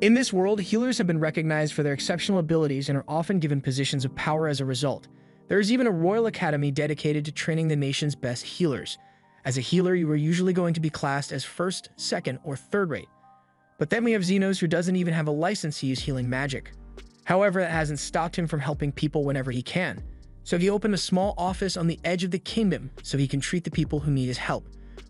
In this world, healers have been recognized for their exceptional abilities and are often given positions of power as a result. There is even a royal academy dedicated to training the nation's best healers. As a healer, you are usually going to be classed as first, second, or third rate. But then we have Xenos, who doesn't even have a license to use healing magic. However, that hasn't stopped him from helping people whenever he can. So he opened a small office on the edge of the kingdom so he can treat the people who need his help.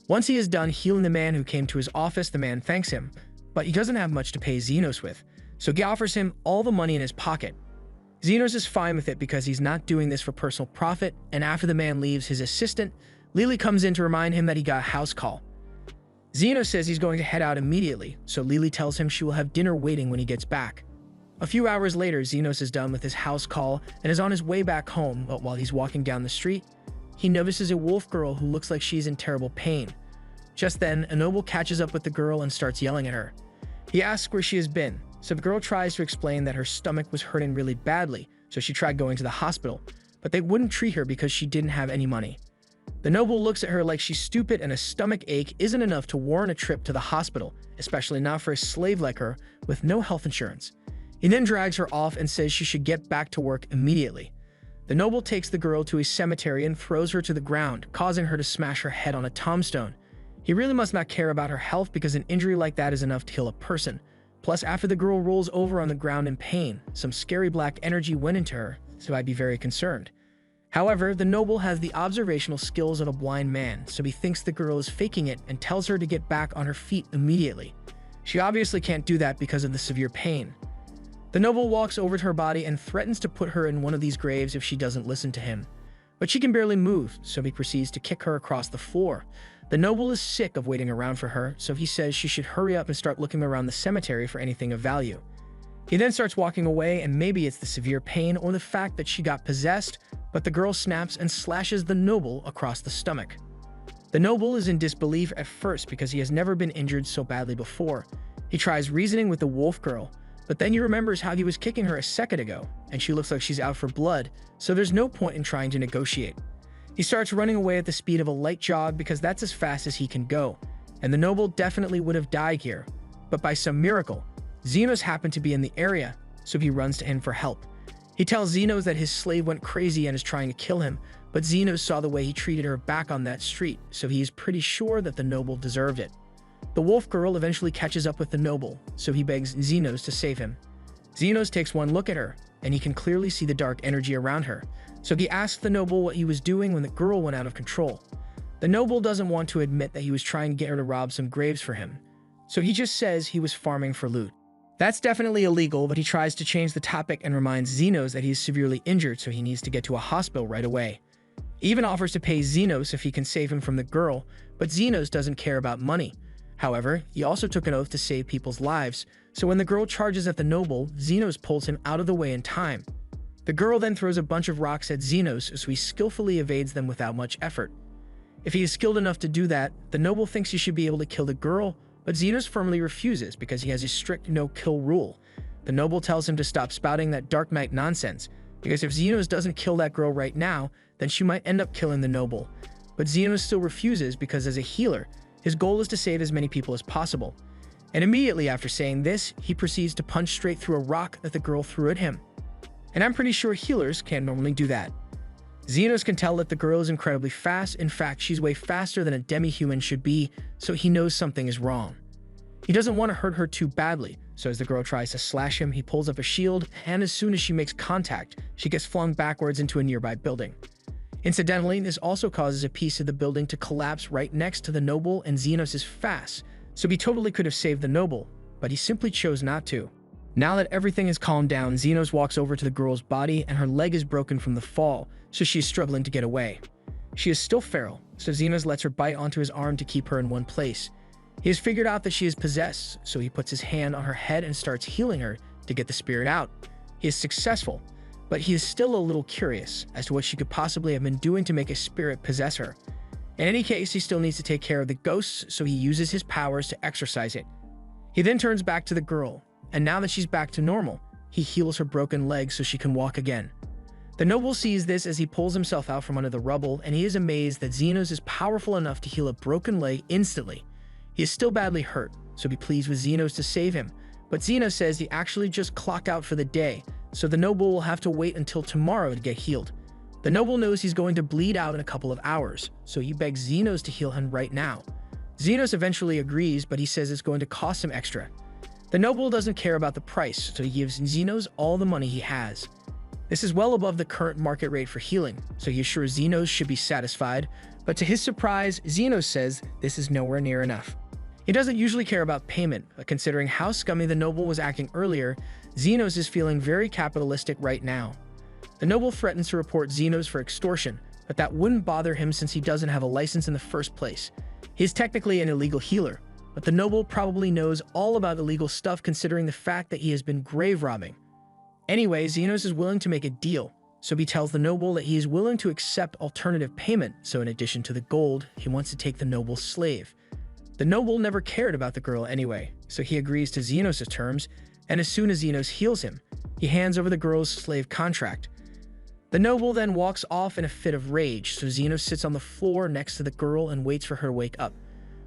Once he is done healing the man who came to his office, the man thanks him, but he doesn't have much to pay Xenos with, so he offers him all the money in his pocket. Xenos is fine with it because he's not doing this for personal profit, and after the man leaves, his assistant, Lily, comes in to remind him that he got a house call. Xenos says he's going to head out immediately, so Lily tells him she will have dinner waiting when he gets back. A few hours later, Xenos is done with his house call and is on his way back home, but while he's walking down the street, he notices a wolf girl who looks like she's in terrible pain. Just then, a noble catches up with the girl and starts yelling at her. He asks where she has been, so the girl tries to explain that her stomach was hurting really badly, so she tried going to the hospital, but they wouldn't treat her because she didn't have any money. The noble looks at her like she's stupid, and a stomach ache isn't enough to warrant a trip to the hospital, especially not for a slave like her with no health insurance. He then drags her off and says she should get back to work immediately. The noble takes the girl to a cemetery and throws her to the ground, causing her to smash her head on a tombstone. He really must not care about her health because an injury like that is enough to kill a person. Plus, after the girl rolls over on the ground in pain, some scary black energy went into her, so I'd be very concerned. However, the noble has the observational skills of a blind man, so he thinks the girl is faking it and tells her to get back on her feet immediately. She obviously can't do that because of the severe pain. The noble walks over to her body and threatens to put her in one of these graves if she doesn't listen to him. But she can barely move, so he proceeds to kick her across the floor. The noble is sick of waiting around for her, so he says she should hurry up and start looking around the cemetery for anything of value. He then starts walking away, and maybe it's the severe pain or the fact that she got possessed, but the girl snaps and slashes the noble across the stomach. The noble is in disbelief at first because he has never been injured so badly before. He tries reasoning with the wolf girl, but then he remembers how he was kicking her a second ago, and she looks like she's out for blood, so there's no point in trying to negotiate. He starts running away at the speed of a light jog because that's as fast as he can go, and the noble definitely would have died here. But by some miracle, Xenos happened to be in the area, so he runs to him for help. He tells Xenos that his slave went crazy and is trying to kill him, but Xenos saw the way he treated her back on that street, so he is pretty sure that the noble deserved it. The wolf girl eventually catches up with the noble, so he begs Xenos to save him. Xenos takes one look at her, and he can clearly see the dark energy around her, so he asks the noble what he was doing when the girl went out of control. The noble doesn't want to admit that he was trying to get her to rob some graves for him, so he just says he was farming for loot. That's definitely illegal, but he tries to change the topic and reminds Xenos that he is severely injured, so he needs to get to a hospital right away. He even offers to pay Xenos if he can save him from the girl, but Xenos doesn't care about money. However, he also took an oath to save people's lives, so when the girl charges at the noble, Xenos pulls him out of the way in time. The girl then throws a bunch of rocks at Xenos, so he skillfully evades them without much effort. If he is skilled enough to do that, the noble thinks he should be able to kill the girl, but Xenos firmly refuses because he has a strict no-kill rule. The noble tells him to stop spouting that Dark Knight nonsense, because if Xenos doesn't kill that girl right now, then she might end up killing the noble. But Xenos still refuses because as a healer, his goal is to save as many people as possible. And immediately after saying this, he proceeds to punch straight through a rock that the girl threw at him. And I'm pretty sure healers can't normally do that. Xenos can tell that the girl is incredibly fast. In fact, she's way faster than a demi-human should be, so he knows something is wrong. He doesn't want to hurt her too badly, so as the girl tries to slash him, he pulls up a shield, and as soon as she makes contact, she gets flung backwards into a nearby building. Incidentally, this also causes a piece of the building to collapse right next to the noble, and Xenos is fast, so he totally could have saved the noble, but he simply chose not to. Now that everything has calmed down, Xenos walks over to the girl's body, and her leg is broken from the fall, so she is struggling to get away. She is still feral, so Xenos lets her bite onto his arm to keep her in one place. He has figured out that she is possessed, so he puts his hand on her head and starts healing her to get the spirit out. He is successful, but he is still a little curious as to what she could possibly have been doing to make a spirit possess her. In any case, he still needs to take care of the ghosts, so he uses his powers to exorcise it. He then turns back to the girl, and now that she's back to normal, he heals her broken leg so she can walk again. The noble sees this as he pulls himself out from under the rubble, and he is amazed that Xenos is powerful enough to heal a broken leg instantly. He is still badly hurt, so he pleads with Xenos to save him, But Zeno says he actually just clocked out for the day, so the noble will have to wait until tomorrow to get healed. The noble knows he's going to bleed out in a couple of hours, so he begs Zenos to heal him right now. Zenos eventually agrees, but he says it's going to cost him extra. The noble doesn't care about the price, so he gives Zenos all the money he has. This is well above the current market rate for healing, so he assures Zenos should be satisfied, but to his surprise, Zenos says this is nowhere near enough. He doesn't usually care about payment, but considering how scummy the noble was acting earlier, Zenos is feeling very capitalistic right now. The noble threatens to report Zenos for extortion, but that wouldn't bother him since he doesn't have a license in the first place. He's technically an illegal healer, but the noble probably knows all about illegal stuff considering the fact that he has been grave robbing. Anyway, Zenos is willing to make a deal, so he tells the noble that he is willing to accept alternative payment, so in addition to the gold, he wants to take the noble's slave. The noble never cared about the girl anyway, so he agrees to Zenos' terms, and as soon as Zenos heals him, he hands over the girl's slave contract. The noble then walks off in a fit of rage, so Zenos sits on the floor next to the girl and waits for her to wake up.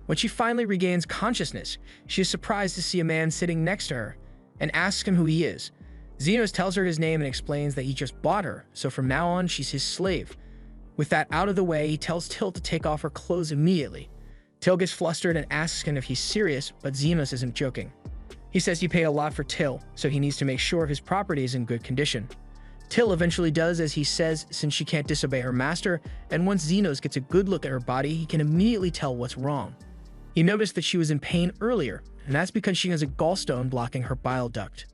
When she finally regains consciousness, she is surprised to see a man sitting next to her, and asks him who he is. Zenos tells her his name and explains that he just bought her, so from now on she's his slave. With that out of the way, he tells Till to take off her clothes immediately. Till gets flustered and asks him if he's serious, but Zenos isn't joking. He says he paid a lot for Till, so he needs to make sure his property is in good condition. Till eventually does as he says since she can't disobey her master, and once Zenos gets a good look at her body, he can immediately tell what's wrong. He noticed that she was in pain earlier, and that's because she has a gallstone blocking her bile duct.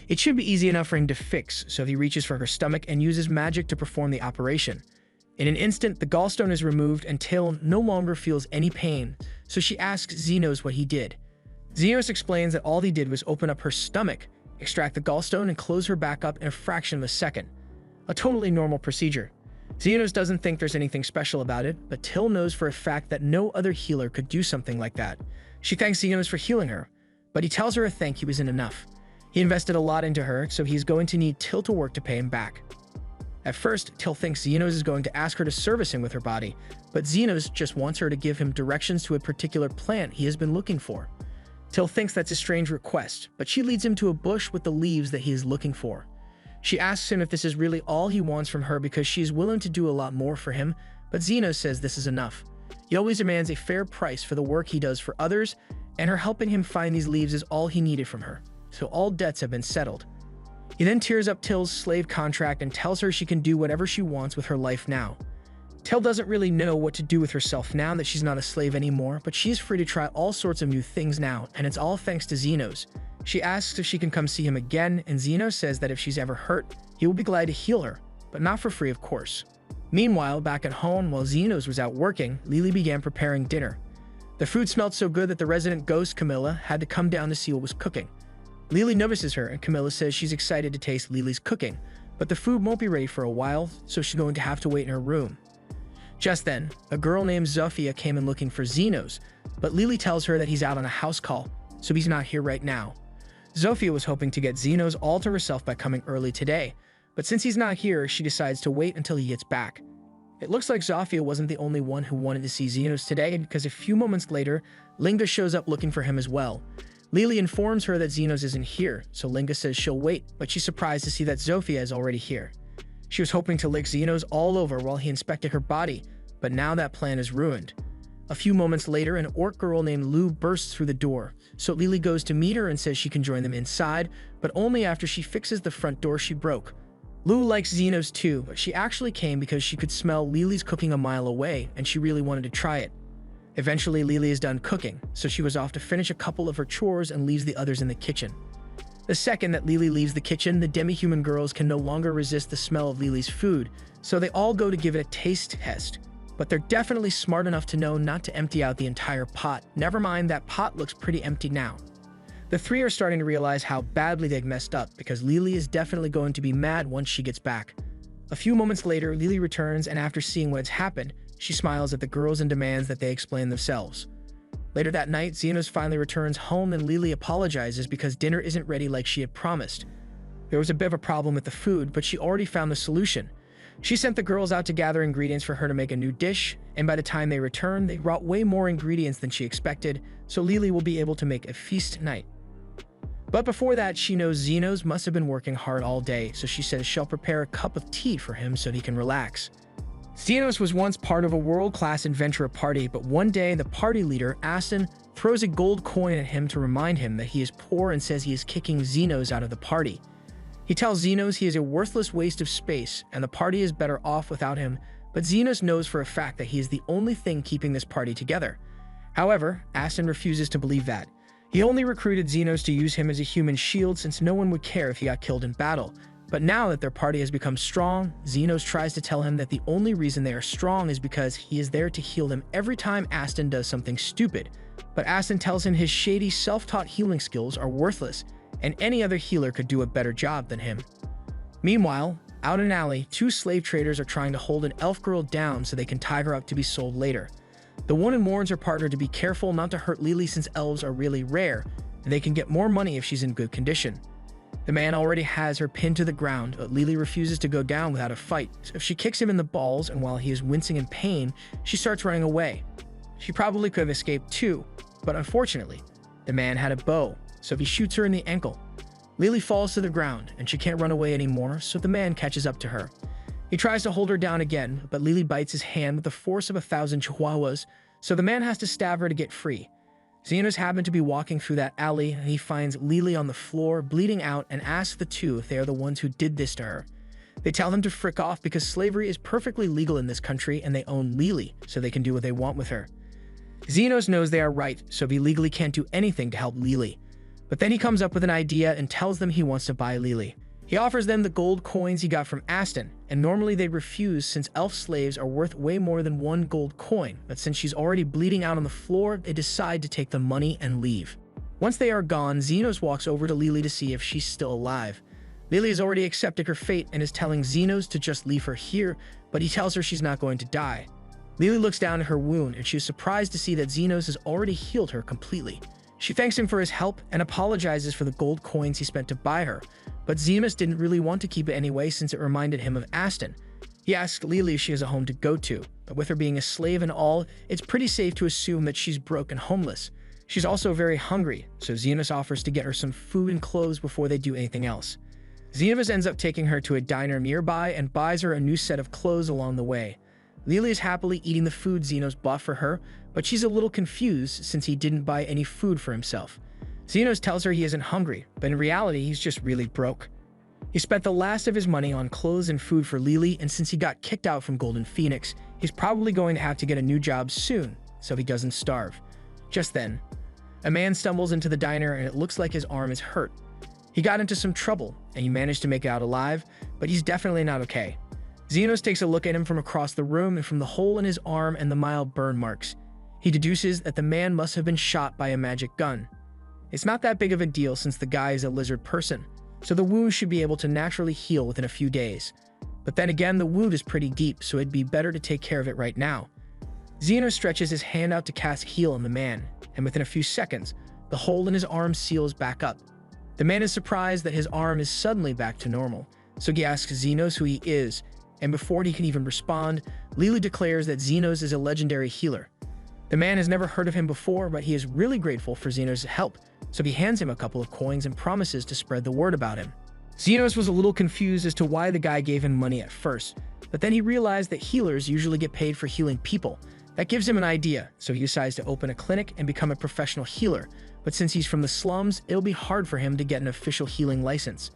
It should be easy enough for him to fix, so he reaches for her stomach and uses magic to perform the operation. In an instant, the gallstone is removed and Till no longer feels any pain, so she asks Zenos what he did. Zenos explains that all he did was open up her stomach, extract the gallstone, and close her back up in a fraction of a second. A totally normal procedure. Zenos doesn't think there's anything special about it, but Till knows for a fact that no other healer could do something like that. She thanks Zenos for healing her, but he tells her a thank you isn't enough. He invested a lot into her, so he's going to need Till to work to pay him back. At first, Till thinks Zenos is going to ask her to service him with her body, but Zenos just wants her to give him directions to a particular plant he has been looking for. Till thinks that's a strange request, but she leads him to a bush with the leaves that he is looking for. She asks him if this is really all he wants from her because she is willing to do a lot more for him, but Zenos says this is enough. He always demands a fair price for the work he does for others, and her helping him find these leaves is all he needed from her, so all debts have been settled. He then tears up Till's slave contract and tells her she can do whatever she wants with her life now. Till doesn't really know what to do with herself now that she's not a slave anymore, but she's free to try all sorts of new things now, and it's all thanks to Zenos. She asks if she can come see him again, and Zenos says that if she's ever hurt, he will be glad to heal her, but not for free of course. Meanwhile, back at home, while Zenos was out working, Lily began preparing dinner. The food smelled so good that the resident ghost, Camilla, had to come down to see what was cooking. Lily notices her, and Camilla says she's excited to taste Lily's cooking, but the food won't be ready for a while, so she's going to have to wait in her room. Just then, a girl named Zofia came in looking for Zenos, but Lily tells her that he's out on a house call, so he's not here right now. Zofia was hoping to get Zenos all to herself by coming early today, but since he's not here, she decides to wait until he gets back. It looks like Zofia wasn't the only one who wanted to see Zenos today, because a few moments later, Linga shows up looking for him as well. Lily informs her that Zenos isn't here, so Linga says she'll wait, but she's surprised to see that Zofia is already here. She was hoping to lick Zenos all over while he inspected her body, but now that plan is ruined. A few moments later, an orc girl named Lou bursts through the door, so Lily goes to meet her and says she can join them inside, but only after she fixes the front door she broke. Lou likes Zenos too, but she actually came because she could smell Lily's cooking a mile away, and she really wanted to try it. Eventually, Lily is done cooking, so she was off to finish a couple of her chores and leaves the others in the kitchen. The second that Lily leaves the kitchen, the demi-human girls can no longer resist the smell of Lily's food, so they all go to give it a taste test. But they're definitely smart enough to know not to empty out the entire pot. Never mind, that pot looks pretty empty now. The three are starting to realize how badly they've messed up because Lily is definitely going to be mad once she gets back. A few moments later, Lily returns, and after seeing what has happened, she smiles at the girls and demands that they explain themselves. Later that night, Zenos finally returns home and Lily apologizes because dinner isn't ready like she had promised. There was a bit of a problem with the food, but she already found the solution. She sent the girls out to gather ingredients for her to make a new dish, and by the time they return, they brought way more ingredients than she expected, so Lily will be able to make a feast night. But before that, she knows Xenos must have been working hard all day, so she says she'll prepare a cup of tea for him so he can relax. Xenos was once part of a world-class adventurer party, but one day the party leader, Aston, throws a gold coin at him to remind him that he is poor and says he is kicking Xenos out of the party. He tells Xenos he is a worthless waste of space and the party is better off without him, but Xenos knows for a fact that he is the only thing keeping this party together. However, Aston refuses to believe that. He only recruited Xenos to use him as a human shield since no one would care if he got killed in battle. But now that their party has become strong, Xenos tries to tell him that the only reason they are strong is because he is there to heal them every time Aston does something stupid. But Aston tells him his shady, self-taught healing skills are worthless, and any other healer could do a better job than him. Meanwhile, out in an alley, two slave traders are trying to hold an elf girl down so they can tie her up to be sold later. The woman warns her partner to be careful not to hurt Lily since elves are really rare, and they can get more money if she's in good condition. The man already has her pinned to the ground, but Lily refuses to go down without a fight, so she kicks him in the balls, and while he is wincing in pain, she starts running away. She probably could have escaped too, but unfortunately, the man had a bow, so he shoots her in the ankle. Lily falls to the ground, and she can't run away anymore, so the man catches up to her. He tries to hold her down again, but Lily bites his hand with the force of 1,000 chihuahuas, so the man has to stab her to get free. Xenos happen to be walking through that alley, and he finds Lily on the floor, bleeding out, and asks the two if they are the ones who did this to her. They tell them to frick off because slavery is perfectly legal in this country and they own Lily, so they can do what they want with her. Xenos knows they are right, so he legally can't do anything to help Lily. But then he comes up with an idea and tells them he wants to buy Lily. He offers them the gold coins he got from Aston, and normally they refuse since elf slaves are worth way more than one gold coin, but since she's already bleeding out on the floor, they decide to take the money and leave. Once they are gone, Xenos walks over to Lily to see if she's still alive. Lily has already accepted her fate and is telling Xenos to just leave her here, but he tells her she's not going to die. Lily looks down at her wound, and she is surprised to see that Xenos has already healed her completely. She thanks him for his help and apologizes for the gold coins he spent to buy her, but Xenos didn't really want to keep it anyway since it reminded him of Aston. He asks Lily if she has a home to go to, but with her being a slave and all, it's pretty safe to assume that she's broke and homeless. She's also very hungry, so Xenos offers to get her some food and clothes before they do anything else. Xenos ends up taking her to a diner nearby and buys her a new set of clothes along the way. Lily is happily eating the food Xenos bought for her, but she's a little confused since he didn't buy any food for himself. Xenos tells her he isn't hungry, but in reality, he's just really broke. He spent the last of his money on clothes and food for Lily, and since he got kicked out from Golden Phoenix, he's probably going to have to get a new job soon, so he doesn't starve. Just then, a man stumbles into the diner and it looks like his arm is hurt. He got into some trouble, and he managed to make it out alive, but he's definitely not okay. Xenos takes a look at him from across the room and from the hole in his arm and the mild burn marks. He deduces that the man must have been shot by a magic gun. It's not that big of a deal since the guy is a lizard person, so the wound should be able to naturally heal within a few days. But then again, the wound is pretty deep, so it'd be better to take care of it right now. Xenos stretches his hand out to cast heal on the man, and within a few seconds, the hole in his arm seals back up. The man is surprised that his arm is suddenly back to normal, so he asks Xenos who he is, and before he can even respond, Lily declares that Xenos is a legendary healer. The man has never heard of him before, but he is really grateful for Xenos' help, so he hands him a couple of coins and promises to spread the word about him. Xenos was a little confused as to why the guy gave him money at first, but then he realized that healers usually get paid for healing people. That gives him an idea, so he decides to open a clinic and become a professional healer, but since he's from the slums, it'll be hard for him to get an official healing license.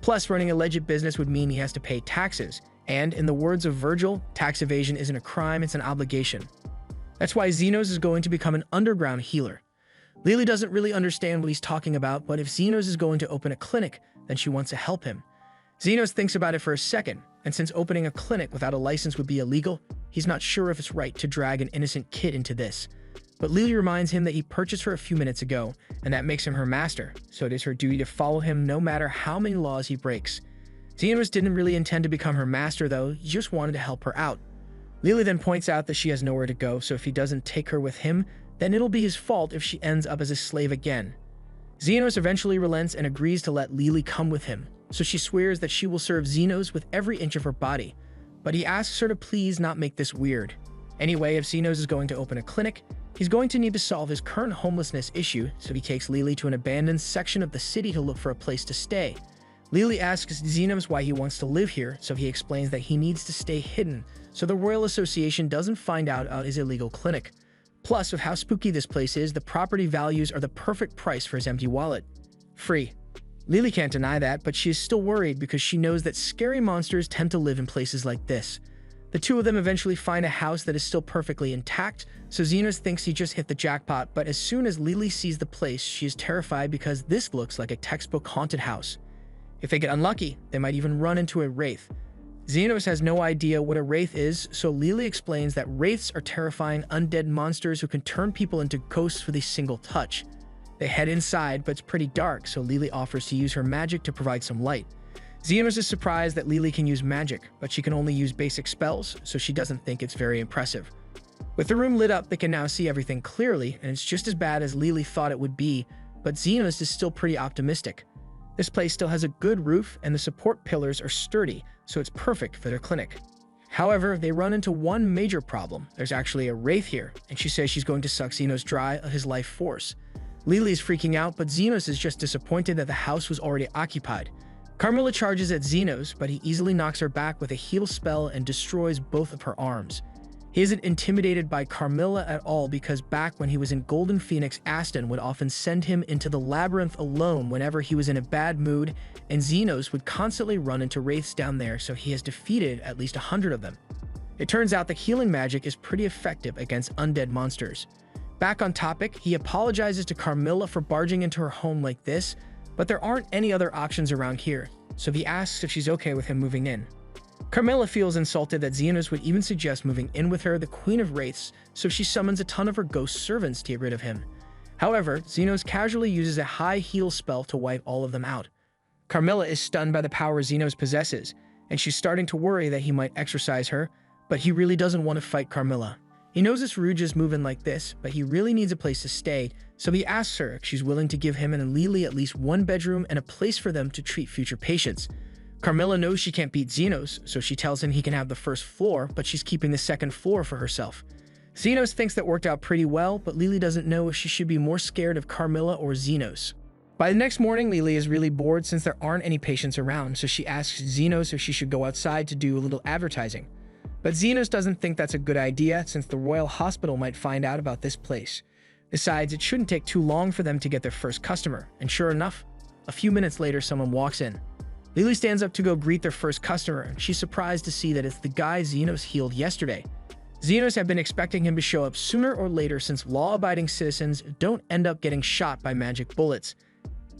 Plus, running a legit business would mean he has to pay taxes, and in the words of Virgil, tax evasion isn't a crime, it's an obligation. That's why Xenos is going to become an underground healer. Lily doesn't really understand what he's talking about, but if Xenos is going to open a clinic, then she wants to help him. Xenos thinks about it for a second, and since opening a clinic without a license would be illegal, he's not sure if it's right to drag an innocent kid into this. But Lily reminds him that he purchased her a few minutes ago, and that makes him her master, so it is her duty to follow him no matter how many laws he breaks. Xenos didn't really intend to become her master though, he just wanted to help her out. Lily then points out that she has nowhere to go, so if he doesn't take her with him, then it'll be his fault if she ends up as a slave again. Xenos eventually relents and agrees to let Lily come with him, so she swears that she will serve Xenos with every inch of her body, but he asks her to please not make this weird. Anyway, if Xenos is going to open a clinic, He's going to need to solve his current homelessness issue, so he takes Lily to an abandoned section of the city to look for a place to stay. Lily asks Xenos why he wants to live here, so he explains that he needs to stay hidden, so the Royal Association doesn't find out about his illegal clinic. Plus, with how spooky this place is, the property values are the perfect price for his empty wallet. Free. Lily can't deny that, but she is still worried because she knows that scary monsters tend to live in places like this. The two of them eventually find a house that is still perfectly intact, so Xenos thinks he just hit the jackpot, but as soon as Lily sees the place, she is terrified because this looks like a textbook haunted house. If they get unlucky, they might even run into a wraith. Xenos has no idea what a wraith is, so Lily explains that wraiths are terrifying undead monsters who can turn people into ghosts with a single touch. They head inside, but it's pretty dark, so Lily offers to use her magic to provide some light. Xenos is surprised that Lily can use magic, but she can only use basic spells, so she doesn't think it's very impressive. With the room lit up, they can now see everything clearly, and it's just as bad as Lily thought it would be, but Xenos is still pretty optimistic. This place still has a good roof, and the support pillars are sturdy, so it's perfect for their clinic. However, they run into one major problem. There's actually a wraith here, and she says she's going to suck Xenos dry of his life force. Lily is freaking out, but Xenos is just disappointed that the house was already occupied. Carmilla charges at Xenos, but he easily knocks her back with a heal spell and destroys both of her arms. He isn't intimidated by Carmilla at all because back when he was in Golden Phoenix, Aston would often send him into the labyrinth alone whenever he was in a bad mood, and Xenos would constantly run into wraiths down there, so he has defeated at least 100 of them. It turns out that healing magic is pretty effective against undead monsters. Back on topic, he apologizes to Carmilla for barging into her home like this, but there aren't any other options around here, so he asks if she's okay with him moving in. Carmilla feels insulted that Xenos would even suggest moving in with her, the Queen of Wraiths, so she summons a ton of her ghost servants to get rid of him. However, Xenos casually uses a high heal spell to wipe all of them out. Carmilla is stunned by the power Xenos possesses, and she's starting to worry that he might exorcise her, but he really doesn't want to fight Carmilla. He knows it's rude just moving like this, but he really needs a place to stay, so he asks her if she's willing to give him and Lily at least one bedroom and a place for them to treat future patients. Carmilla knows she can't beat Xenos, so she tells him he can have the first floor, but she's keeping the second floor for herself. Xenos thinks that worked out pretty well, but Lily doesn't know if she should be more scared of Carmilla or Xenos. By the next morning, Lily is really bored since there aren't any patients around, so she asks Xenos if she should go outside to do a little advertising. But Xenos doesn't think that's a good idea since the Royal Hospital might find out about this place. Besides, it shouldn't take too long for them to get their first customer, and sure enough, a few minutes later someone walks in. Lily stands up to go greet their first customer, and she's surprised to see that it's the guy Xenos healed yesterday. Xenos had been expecting him to show up sooner or later since law-abiding citizens don't end up getting shot by magic bullets.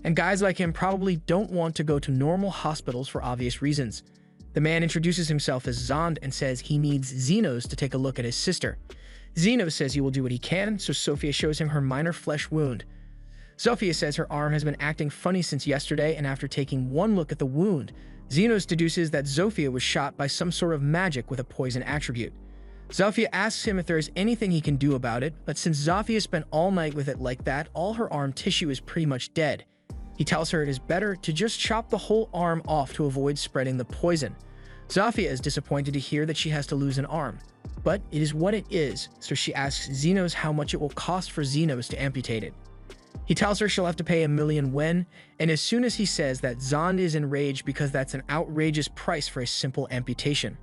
And guys like him probably don't want to go to normal hospitals for obvious reasons. The man introduces himself as Zond and says he needs Xenos to take a look at his sister. Xenos says he will do what he can, so Sophia shows him her minor flesh wound. Sophia says her arm has been acting funny since yesterday, and after taking one look at the wound, Xenos deduces that Sophia was shot by some sort of magic with a poison attribute. Sophia asks him if there is anything he can do about it, but since Sophia spent all night with it like that, all her arm tissue is pretty much dead. He tells her it is better to just chop the whole arm off to avoid spreading the poison. Sophia is disappointed to hear that she has to lose an arm, but it is what it is, so she asks Xenos how much it will cost for Xenos to amputate it. He tells her she'll have to pay 1,000,000 yen, and as soon as he says that, Zond is enraged because that's an outrageous price for a simple amputation.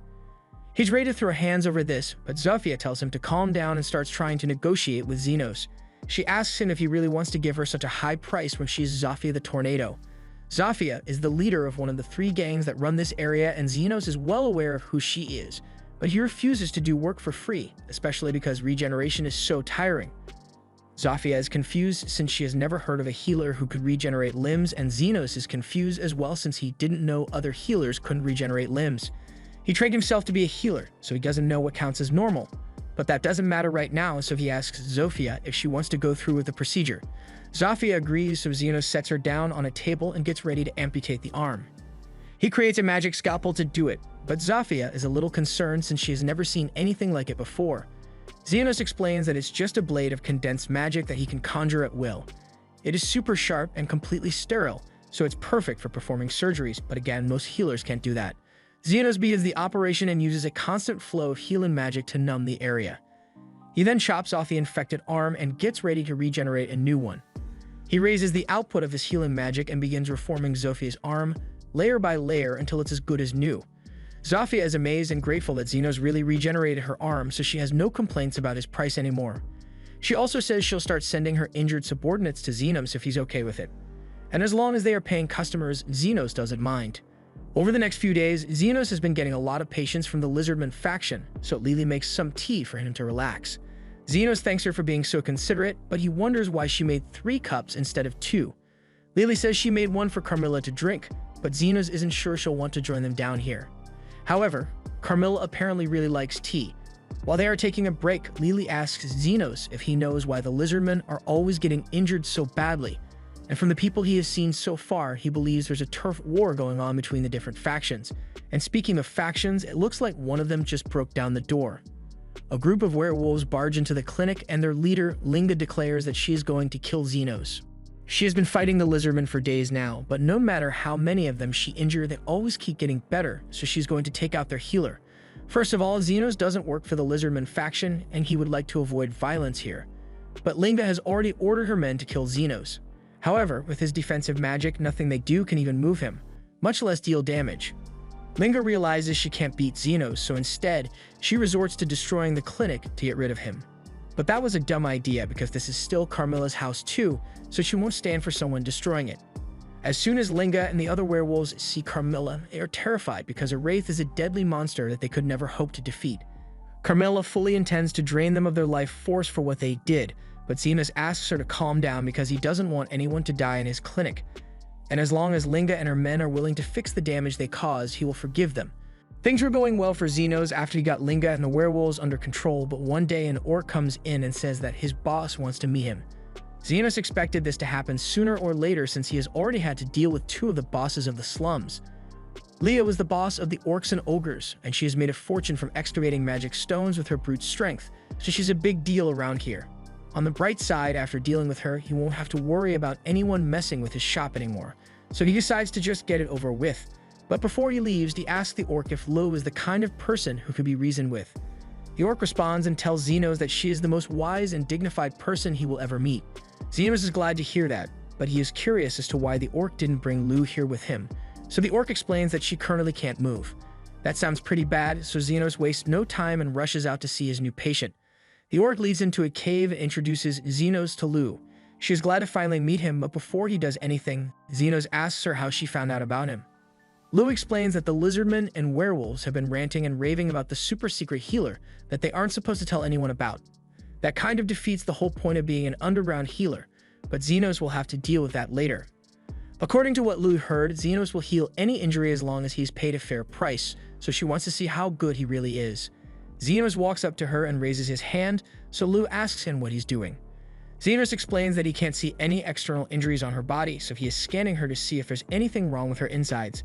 He's ready to throw hands over this, but Sophia tells him to calm down and starts trying to negotiate with Xenos. She asks him if he really wants to give her such a high price when she's Sophia the Tornado. Sophia is the leader of one of the 3 gangs that run this area, and Xenos is well aware of who she is, but he refuses to do work for free, especially because regeneration is so tiring. Sophia is confused since she has never heard of a healer who could regenerate limbs, and Xenos is confused as well since he didn't know other healers couldn't regenerate limbs. He trained himself to be a healer, so he doesn't know what counts as normal. But that doesn't matter right now, so he asks Sophia if she wants to go through with the procedure. Sophia agrees, so Xenos sets her down on a table and gets ready to amputate the arm. He creates a magic scalpel to do it, but Sophia is a little concerned since she has never seen anything like it before. Xenos explains that it's just a blade of condensed magic that he can conjure at will. It is super sharp and completely sterile, so it's perfect for performing surgeries, but again, most healers can't do that. Xenos begins the operation and uses a constant flow of healing magic to numb the area. He then chops off the infected arm and gets ready to regenerate a new one. He raises the output of his healing magic and begins reforming Zofia's arm, layer by layer, until it's as good as new. Zofia is amazed and grateful that Xenos really regenerated her arm, so she has no complaints about his price anymore. She also says she'll start sending her injured subordinates to Xenos if he's okay with it. And as long as they are paying customers, Xenos doesn't mind. Over the next few days, Xenos has been getting a lot of patience from the Lizardman faction, so Lily makes some tea for him to relax. Xenos thanks her for being so considerate, but he wonders why she made 3 cups instead of 2. Lily says she made one for Carmilla to drink, but Xenos isn't sure she'll want to join them down here. However, Carmilla apparently really likes tea. While they are taking a break, Lily asks Xenos if he knows why the Lizardmen are always getting injured so badly. And from the people he has seen so far, he believes there's a turf war going on between the different factions. And speaking of factions, it looks like one of them just broke down the door. A group of werewolves barge into the clinic, and their leader, Linga, declares that she is going to kill Xenos. She has been fighting the Lizardmen for days now, but no matter how many of them she injures, they always keep getting better, so she's going to take out their healer. First of all, Xenos doesn't work for the Lizardman faction, and he would like to avoid violence here. But Linga has already ordered her men to kill Xenos. However, with his defensive magic, nothing they do can even move him, much less deal damage. Linga realizes she can't beat Xenos, so instead, she resorts to destroying the clinic to get rid of him. But that was a dumb idea because this is still Carmilla's house too, so she won't stand for someone destroying it. As soon as Linga and the other werewolves see Carmilla, they are terrified because a wraith is a deadly monster that they could never hope to defeat. Carmilla fully intends to drain them of their life force for what they did, but Xenos asks her to calm down because he doesn't want anyone to die in his clinic. And as long as Linga and her men are willing to fix the damage they caused, he will forgive them. Things were going well for Xenos after he got Linga and the werewolves under control, but one day an orc comes in and says that his boss wants to meet him. Xenos expected this to happen sooner or later since he has already had to deal with 2 of the bosses of the slums. Leah was the boss of the orcs and ogres, and she has made a fortune from excavating magic stones with her brute strength, so she's a big deal around here. On the bright side, after dealing with her, he won't have to worry about anyone messing with his shop anymore, so he decides to just get it over with. But before he leaves, he asks the orc if Lu is the kind of person who could be reasoned with. The orc responds and tells Xenos that she is the most wise and dignified person he will ever meet. Xenos is glad to hear that, but he is curious as to why the orc didn't bring Lu here with him, so the orc explains that she currently can't move. That sounds pretty bad, so Xenos wastes no time and rushes out to see his new patient. The orc leads into a cave and introduces Xenos to Lu. She is glad to finally meet him, but before he does anything, Xenos asks her how she found out about him. Lu explains that the Lizardmen and werewolves have been ranting and raving about the super-secret healer that they aren't supposed to tell anyone about. That kind of defeats the whole point of being an underground healer, but Xenos will have to deal with that later. According to what Lu heard, Xenos will heal any injury as long as he's paid a fair price, so she wants to see how good he really is. Xenos walks up to her and raises his hand, so Lu asks him what he's doing. Xenos explains that he can't see any external injuries on her body, so he is scanning her to see if there's anything wrong with her insides.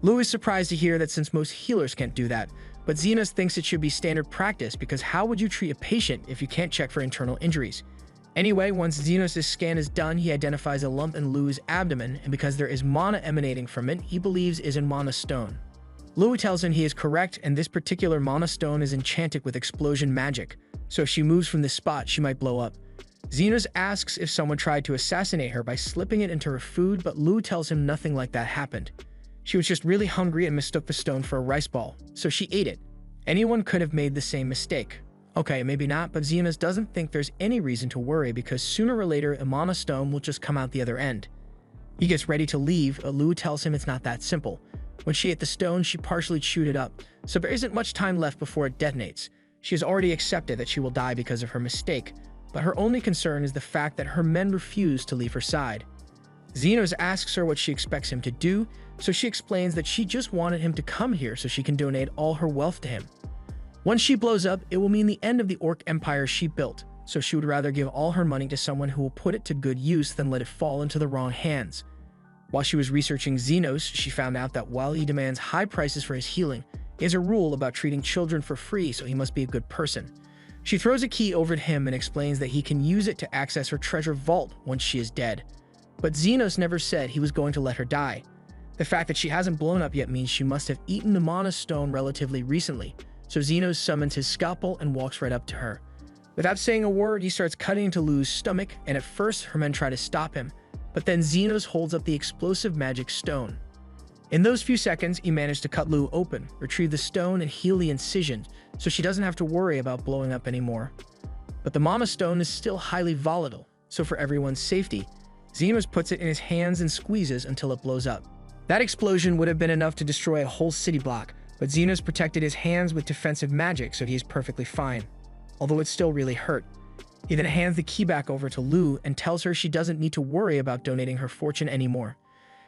Lu is surprised to hear that since most healers can't do that, but Xenos thinks it should be standard practice because how would you treat a patient if you can't check for internal injuries? Anyway, once Xenos' scan is done, he identifies a lump in Lu's abdomen, and because there is mana emanating from it, he believes is a mana stone. Lu tells him he is correct, and this particular mana stone is enchanted with explosion magic, so if she moves from this spot, she might blow up. Xenos asks if someone tried to assassinate her by slipping it into her food, but Lu tells him nothing like that happened. She was just really hungry and mistook the stone for a rice ball, so she ate it. Anyone could have made the same mistake. Okay, maybe not, but Xenos doesn't think there's any reason to worry because sooner or later a mana stone will just come out the other end. He gets ready to leave, but Lu tells him it's not that simple. When she ate the stone, she partially chewed it up, so there isn't much time left before it detonates. She has already accepted that she will die because of her mistake, but her only concern is the fact that her men refuse to leave her side. Xenos asks her what she expects him to do, so she explains that she just wanted him to come here so she can donate all her wealth to him. Once she blows up, it will mean the end of the orc empire she built, so she would rather give all her money to someone who will put it to good use than let it fall into the wrong hands. While she was researching Xenos, she found out that while he demands high prices for his healing, he has a rule about treating children for free, so he must be a good person. She throws a key over to him and explains that he can use it to access her treasure vault once she is dead. But Xenos never said he was going to let her die. The fact that she hasn't blown up yet means she must have eaten the mana stone relatively recently, so Xenos summons his scalpel and walks right up to her. Without saying a word, he starts cutting into Lu's stomach, and at first her men try to stop him, but then Xenos holds up the explosive magic stone. In those few seconds, he managed to cut Lu open, retrieve the stone, and heal the incision, so she doesn't have to worry about blowing up anymore. But the Mama Stone is still highly volatile, so for everyone's safety, Xenos puts it in his hands and squeezes until it blows up. That explosion would have been enough to destroy a whole city block, but Xenos protected his hands with defensive magic, so he's perfectly fine, although it still really hurt. He then hands the key back over to Lu and tells her she doesn't need to worry about donating her fortune anymore.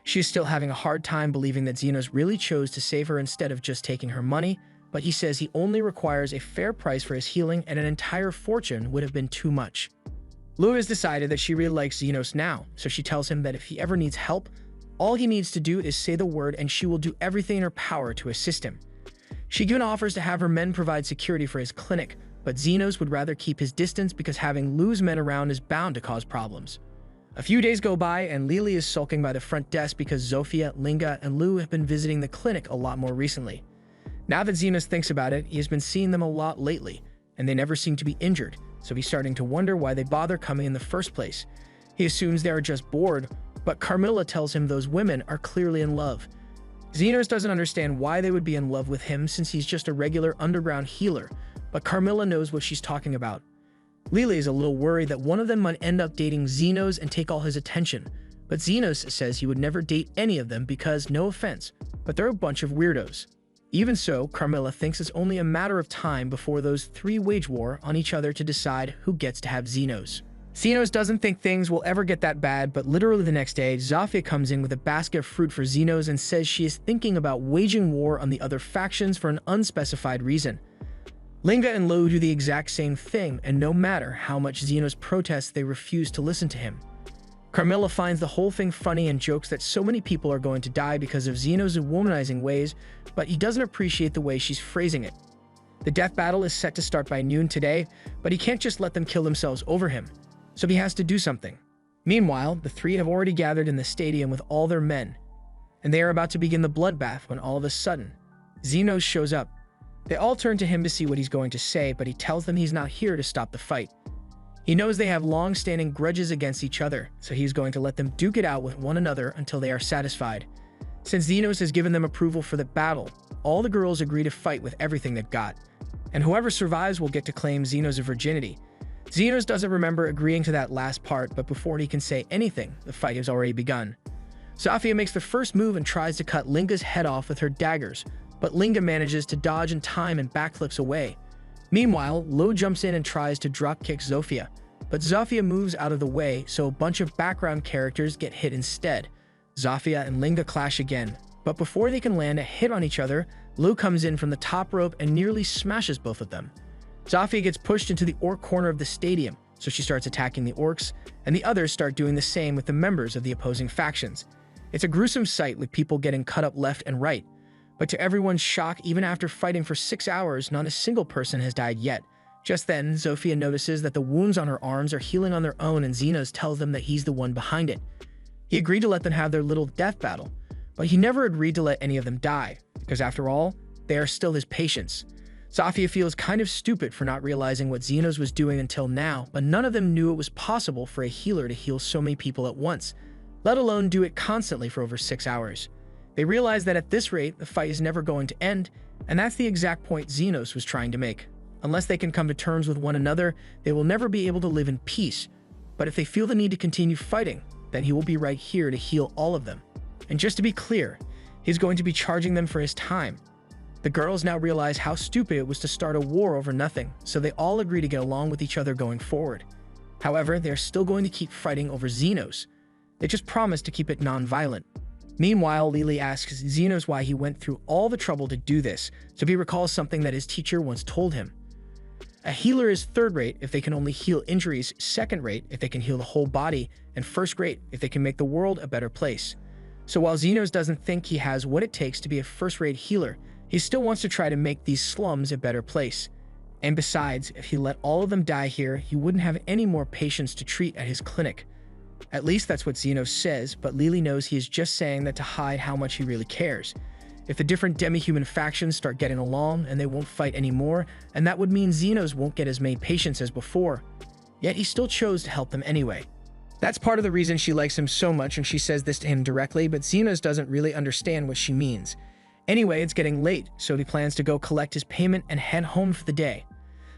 She is still having a hard time believing that Xenos really chose to save her instead of just taking her money, but he says he only requires a fair price for his healing, and an entire fortune would have been too much. Lu has decided that she really likes Xenos now, so she tells him that if he ever needs help, all he needs to do is say the word and she will do everything in her power to assist him. She even offers to have her men provide security for his clinic, but Xenos would rather keep his distance because having Lu's men around is bound to cause problems. A few days go by and Lily is sulking by the front desk because Zofia, Linga, and Lu have been visiting the clinic a lot more recently. Now that Xenos thinks about it, he has been seeing them a lot lately, and they never seem to be injured, so he's starting to wonder why they bother coming in the first place. He assumes they are just bored, but Carmilla tells him those women are clearly in love. Xenos doesn't understand why they would be in love with him since he's just a regular underground healer, but Carmilla knows what she's talking about. Lily is a little worried that one of them might end up dating Xenos and take all his attention, but Xenos says he would never date any of them because, no offense, but they're a bunch of weirdos. Even so, Carmilla thinks it's only a matter of time before those three wage war on each other to decide who gets to have Xenos. Xenos doesn't think things will ever get that bad, but literally the next day, Zofia comes in with a basket of fruit for Xenos and says she is thinking about waging war on the other factions for an unspecified reason. Linga and Lu do the exact same thing, and no matter how much Xenos protests, they refuse to listen to him. Carmilla finds the whole thing funny and jokes that so many people are going to die because of Xenos' womanizing ways, but he doesn't appreciate the way she's phrasing it. The death battle is set to start by noon today, but he can't just let them kill themselves over him, so he has to do something. Meanwhile, the three have already gathered in the stadium with all their men, and they are about to begin the bloodbath when all of a sudden, Xenos shows up. They all turn to him to see what he's going to say, but he tells them he's not here to stop the fight. He knows they have long-standing grudges against each other, so he's going to let them duke it out with one another until they are satisfied. Since Xenos has given them approval for the battle, all the girls agree to fight with everything they've got, and whoever survives will get to claim Xenos' virginity. Xenos doesn't remember agreeing to that last part, but before he can say anything, the fight has already begun. Zofia makes the first move and tries to cut Linga's head off with her daggers, but Linga manages to dodge in time and backflips away. Meanwhile, Lu jumps in and tries to dropkick Zofia, but Zofia moves out of the way, so a bunch of background characters get hit instead. Zofia and Linga clash again, but before they can land a hit on each other, Lu comes in from the top rope and nearly smashes both of them. Zofia gets pushed into the orc corner of the stadium, so she starts attacking the orcs, and the others start doing the same with the members of the opposing factions. It's a gruesome sight with people getting cut up left and right, but to everyone's shock, even after fighting for 6 hours, not a single person has died yet. Just then, Zofia notices that the wounds on her arms are healing on their own, and Xenos tells them that he's the one behind it. He agreed to let them have their little death battle, but he never agreed to let any of them die, because after all, they are still his patients. Zofia feels kind of stupid for not realizing what Xenos was doing until now, but none of them knew it was possible for a healer to heal so many people at once, let alone do it constantly for over 6 hours. They realize that at this rate, the fight is never going to end, and that's the exact point Xenos was trying to make. Unless they can come to terms with one another, they will never be able to live in peace. But if they feel the need to continue fighting, then he will be right here to heal all of them. And just to be clear, he's going to be charging them for his time. The girls now realize how stupid it was to start a war over nothing, so they all agree to get along with each other going forward. However, they're still going to keep fighting over Xenos. They just promise to keep it non-violent. Meanwhile, Lily asks Xenos why he went through all the trouble to do this, so he recalls something that his teacher once told him. A healer is third-rate if they can only heal injuries, second-rate if they can heal the whole body, and first-rate if they can make the world a better place. So while Xenos doesn't think he has what it takes to be a first-rate healer, he still wants to try to make these slums a better place. And besides, if he let all of them die here, he wouldn't have any more patients to treat at his clinic. At least that's what Xenos says, but Lily knows he is just saying that to hide how much he really cares. if the different demi-human factions start getting along and they won't fight anymore, and that would mean Xenos won't get as many patients as before. Yet he still chose to help them anyway. That's part of the reason she likes him so much, and she says this to him directly, but Xenos doesn't really understand what she means. Anyway, it's getting late, so he plans to go collect his payment and head home for the day.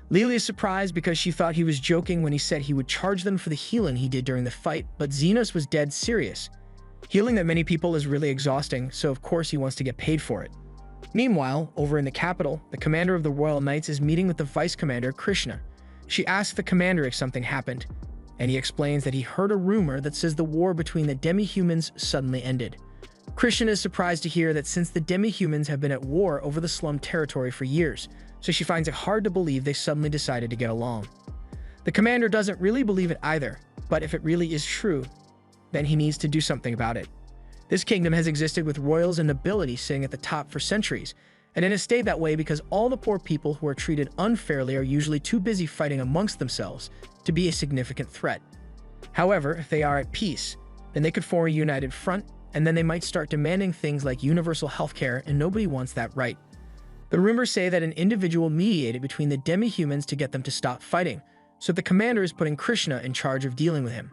Lily is surprised because she thought he was joking when he said he would charge them for the healing he did during the fight, but Xenos was dead serious. Healing that many people is really exhausting, so of course he wants to get paid for it. Meanwhile, over in the capital, the commander of the Royal Knights is meeting with the vice commander, Krishna. She asks the commander if something happened, and he explains that he heard a rumor that says the war between the demi-humans suddenly ended. Krishna is surprised to hear that since the demi-humans have been at war over the slum territory for years, so she finds it hard to believe they suddenly decided to get along. The commander doesn't really believe it either, but if it really is true, then he needs to do something about it. This kingdom has existed with royals and nobility sitting at the top for centuries, and it has stayed that way because all the poor people who are treated unfairly are usually too busy fighting amongst themselves to be a significant threat. However, if they are at peace, then they could form a united front, and then they might start demanding things like universal healthcare, and nobody wants that, right? The rumors say that an individual mediated between the demi-humans to get them to stop fighting, so the commander is putting Krishna in charge of dealing with him.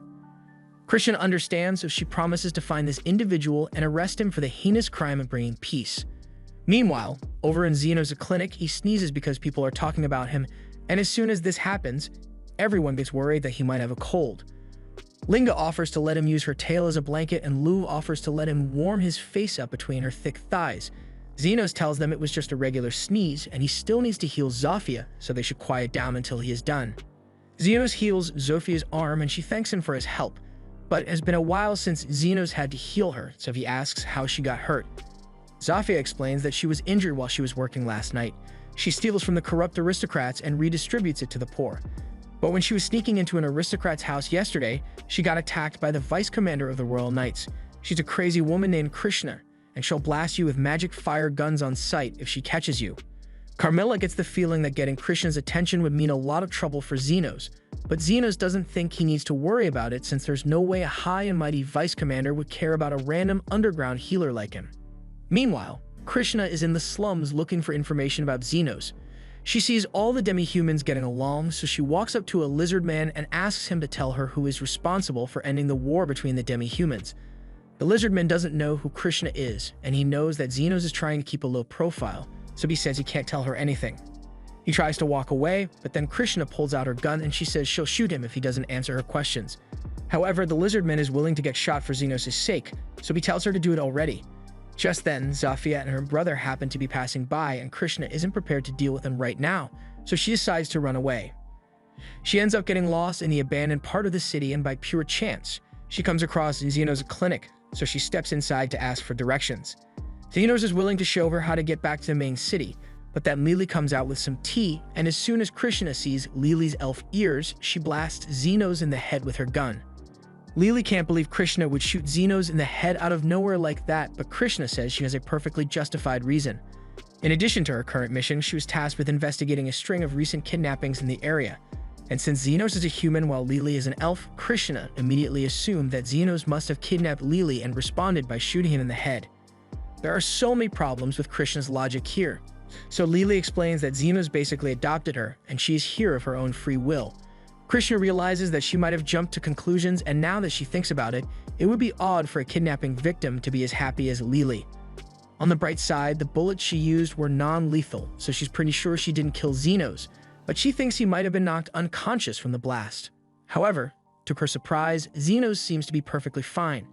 Krishna understands, so she promises to find this individual and arrest him for the heinous crime of bringing peace. Meanwhile, over in Xenos' clinic, he sneezes because people are talking about him, and as soon as this happens, everyone gets worried that he might have a cold. Linga offers to let him use her tail as a blanket, and Lou offers to let him warm his face up between her thick thighs. Xenos tells them it was just a regular sneeze, and he still needs to heal Zofia, so they should quiet down until he is done. Xenos heals Zofia's arm, and she thanks him for his help, but it has been a while since Xenos had to heal her, so he asks how she got hurt. Zofia explains that she was injured while she was working last night. She steals from the corrupt aristocrats and redistributes it to the poor. But when she was sneaking into an aristocrat's house yesterday, she got attacked by the vice commander of the Royal Knights. She's a crazy woman named Krishna, and she'll blast you with magic fire guns on sight if she catches you. Carmilla gets the feeling that getting Krishna's attention would mean a lot of trouble for Xenos, but Xenos doesn't think he needs to worry about it since there's no way a high and mighty vice commander would care about a random underground healer like him. Meanwhile, Krishna is in the slums looking for information about Xenos. She sees all the demi-humans getting along, so she walks up to a lizard man and asks him to tell her who is responsible for ending the war between the demi-humans. The lizard man doesn't know who Krishna is, and he knows that Xenos is trying to keep a low profile, so he says he can't tell her anything. He tries to walk away, but then Krishna pulls out her gun and she says she'll shoot him if he doesn't answer her questions. However, the lizard man is willing to get shot for Xenos' sake, so he tells her to do it already. Just then, Zofia and her brother happen to be passing by, and Krishna isn't prepared to deal with them right now, so she decides to run away. She ends up getting lost in the abandoned part of the city, and by pure chance, she comes across Xenos' clinic, so she steps inside to ask for directions. Xenos is willing to show her how to get back to the main city, but then Lily comes out with some tea, and as soon as Krishna sees Lily's elf ears, she blasts Xenos in the head with her gun. Lily can't believe Krishna would shoot Xenos in the head out of nowhere like that, but Krishna says she has a perfectly justified reason. In addition to her current mission, she was tasked with investigating a string of recent kidnappings in the area. And since Xenos is a human while Lily is an elf, Krishna immediately assumed that Xenos must have kidnapped Lily and responded by shooting him in the head. There are so many problems with Krishna's logic here. So Lily explains that Xenos basically adopted her, and she is here of her own free will. Krishna realizes that she might have jumped to conclusions, and now that she thinks about it, it would be odd for a kidnapping victim to be as happy as Lily. On the bright side, the bullets she used were non-lethal, so she's pretty sure she didn't kill Xenos, but she thinks he might have been knocked unconscious from the blast. However, to her surprise, Xenos seems to be perfectly fine.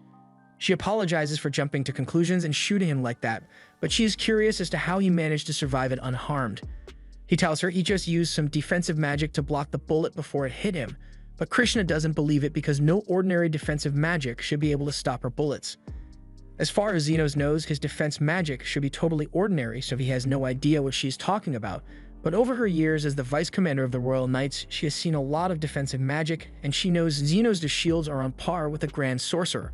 She apologizes for jumping to conclusions and shooting him like that, but she is curious as to how he managed to survive it unharmed. He tells her he just used some defensive magic to block the bullet before it hit him, but Krishna doesn't believe it because no ordinary defensive magic should be able to stop her bullets. As far as Xenos knows, his defense magic should be totally ordinary, so he has no idea what she's talking about, but over her years as the vice commander of the Royal Knights, she has seen a lot of defensive magic, and she knows Xenos' shields are on par with a Grand Sorcerer.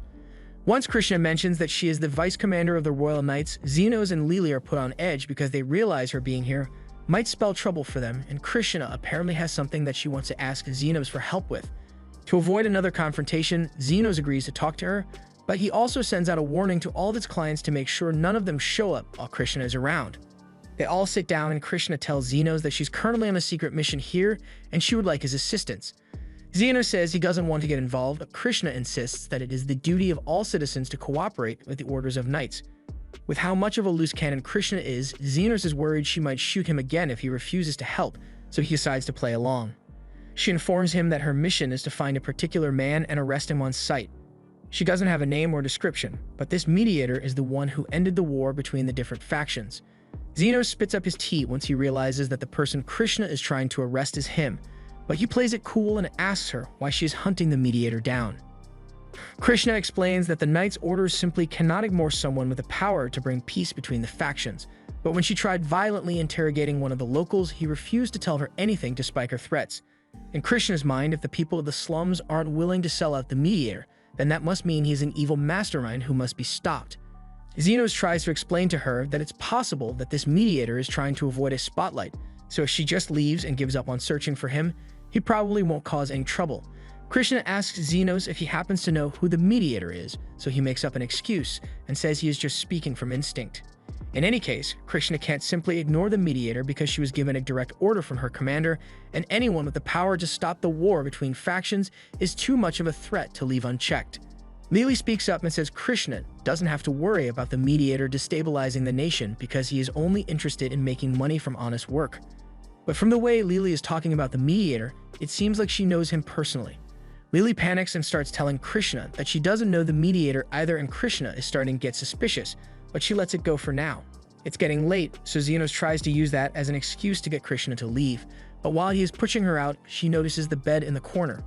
Once Krishna mentions that she is the vice commander of the Royal Knights, Xenos and Lily are put on edge because they realize her being here might spell trouble for them, and Krishna apparently has something that she wants to ask Xenos for help with. To avoid another confrontation, Xenos agrees to talk to her, But he also sends out a warning to all of its clients to make sure none of them show up while Krishna is around. They all sit down and Krishna tells Xenos that she's currently on a secret mission here and she would like his assistance. Xenos says he doesn't want to get involved, but Krishna insists that it is the duty of all citizens to cooperate with the orders of knights. With how much of a loose cannon Krishna is, Xenos is worried she might shoot him again if he refuses to help, so he decides to play along. She informs him that her mission is to find a particular man and arrest him on sight. She doesn't have a name or description, but this mediator is the one who ended the war between the different factions. Xenos spits up his tea once he realizes that the person Krishna is trying to arrest is him, but he plays it cool and asks her why she is hunting the mediator down. Krishna explains that the knight's orders simply cannot ignore someone with the power to bring peace between the factions, but when she tried violently interrogating one of the locals, he refused to tell her anything despite her threats. In Krishna's mind, if the people of the slums aren't willing to sell out the mediator, then that must mean he's an evil mastermind who must be stopped. Xenos tries to explain to her that it's possible that this mediator is trying to avoid a spotlight, so if she just leaves and gives up on searching for him, he probably won't cause any trouble. Krishna asks Xenos if he happens to know who the mediator is, so he makes up an excuse and says he is just speaking from instinct. In any case, Krishna can't simply ignore the mediator because she was given a direct order from her commander, and anyone with the power to stop the war between factions is too much of a threat to leave unchecked. Lily speaks up and says Krishna doesn't have to worry about the mediator destabilizing the nation because he is only interested in making money from honest work. But from the way Lily is talking about the mediator, it seems like she knows him personally. Lily panics and starts telling Krishna that she doesn't know the mediator either, and Krishna is starting to get suspicious, but she lets it go for now. It's getting late, so Xenos tries to use that as an excuse to get Krishna to leave, but while he is pushing her out, she notices the bed in the corner.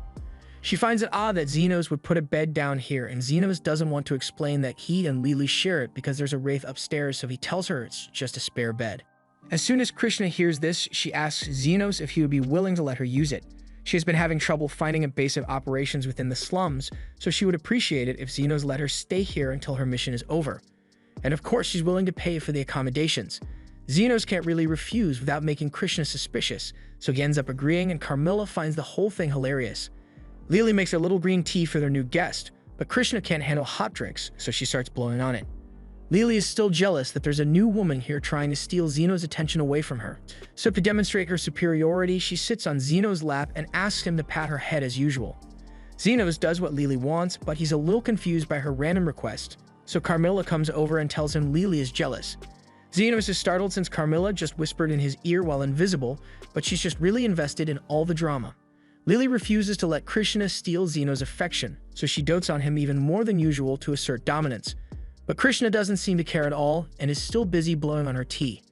She finds it odd that Xenos would put a bed down here, and Xenos doesn't want to explain that he and Lily share it because there's a wraith upstairs, so he tells her it's just a spare bed. As soon as Krishna hears this, she asks Xenos if he would be willing to let her use it. She has been having trouble finding a base of operations within the slums, so she would appreciate it if Xenos let her stay here until her mission is over. And of course, she's willing to pay for the accommodations. Xenos can't really refuse without making Krishna suspicious, so he ends up agreeing, and Carmilla finds the whole thing hilarious. Lily makes a little green tea for their new guest, but Krishna can't handle hot drinks, so she starts blowing on it. Lily is still jealous that there's a new woman here trying to steal Xenos' attention away from her. So to demonstrate her superiority, she sits on Xenos' lap and asks him to pat her head as usual. Xenos does what Lily wants, but he's a little confused by her random request, so Carmilla comes over and tells him Lily is jealous. Xenos is startled since Carmilla just whispered in his ear while invisible, but she's just really invested in all the drama. Lily refuses to let Krishna steal Xenos' affection, so she dotes on him even more than usual to assert dominance. But Krishna doesn't seem to care at all and is still busy blowing on her tea.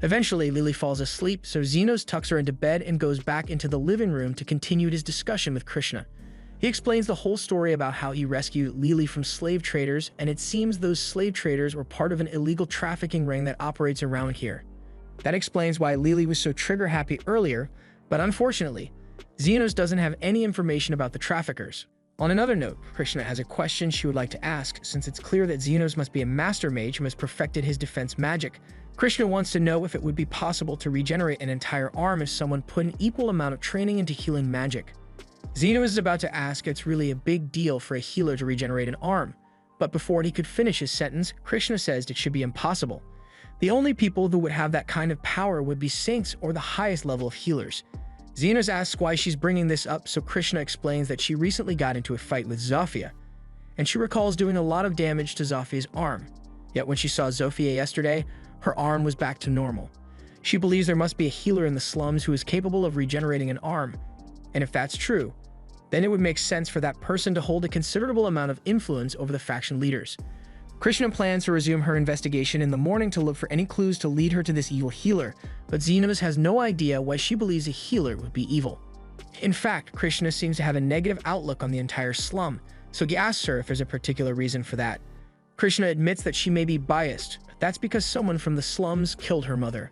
Eventually, Lily falls asleep, so Xenos tucks her into bed and goes back into the living room to continue his discussion with Krishna. He explains the whole story about how he rescued Lily from slave traders, and it seems those slave traders were part of an illegal trafficking ring that operates around here. That explains why Lily was so trigger-happy earlier, but unfortunately, Xenos doesn't have any information about the traffickers. On another note, Krishna has a question she would like to ask, since it's clear that Xenos must be a master mage who has perfected his defense magic. Krishna wants to know if it would be possible to regenerate an entire arm if someone put an equal amount of training into healing magic. Xenos is about to ask if it's really a big deal for a healer to regenerate an arm, but before he could finish his sentence, Krishna says it should be impossible. The only people who would have that kind of power would be saints or the highest level of healers. Xenos asks why she's bringing this up, so Krishna explains that she recently got into a fight with Zofia, and she recalls doing a lot of damage to Zofia's arm. Yet when she saw Zofia yesterday, her arm was back to normal. She believes there must be a healer in the slums who is capable of regenerating an arm, and if that's true, then it would make sense for that person to hold a considerable amount of influence over the faction leaders. Krishna plans to resume her investigation in the morning to look for any clues to lead her to this evil healer, but Xenos has no idea why she believes a healer would be evil. In fact, Krishna seems to have a negative outlook on the entire slum, so he asks her if there's a particular reason for that. Krishna admits that she may be biased, but that's because someone from the slums killed her mother.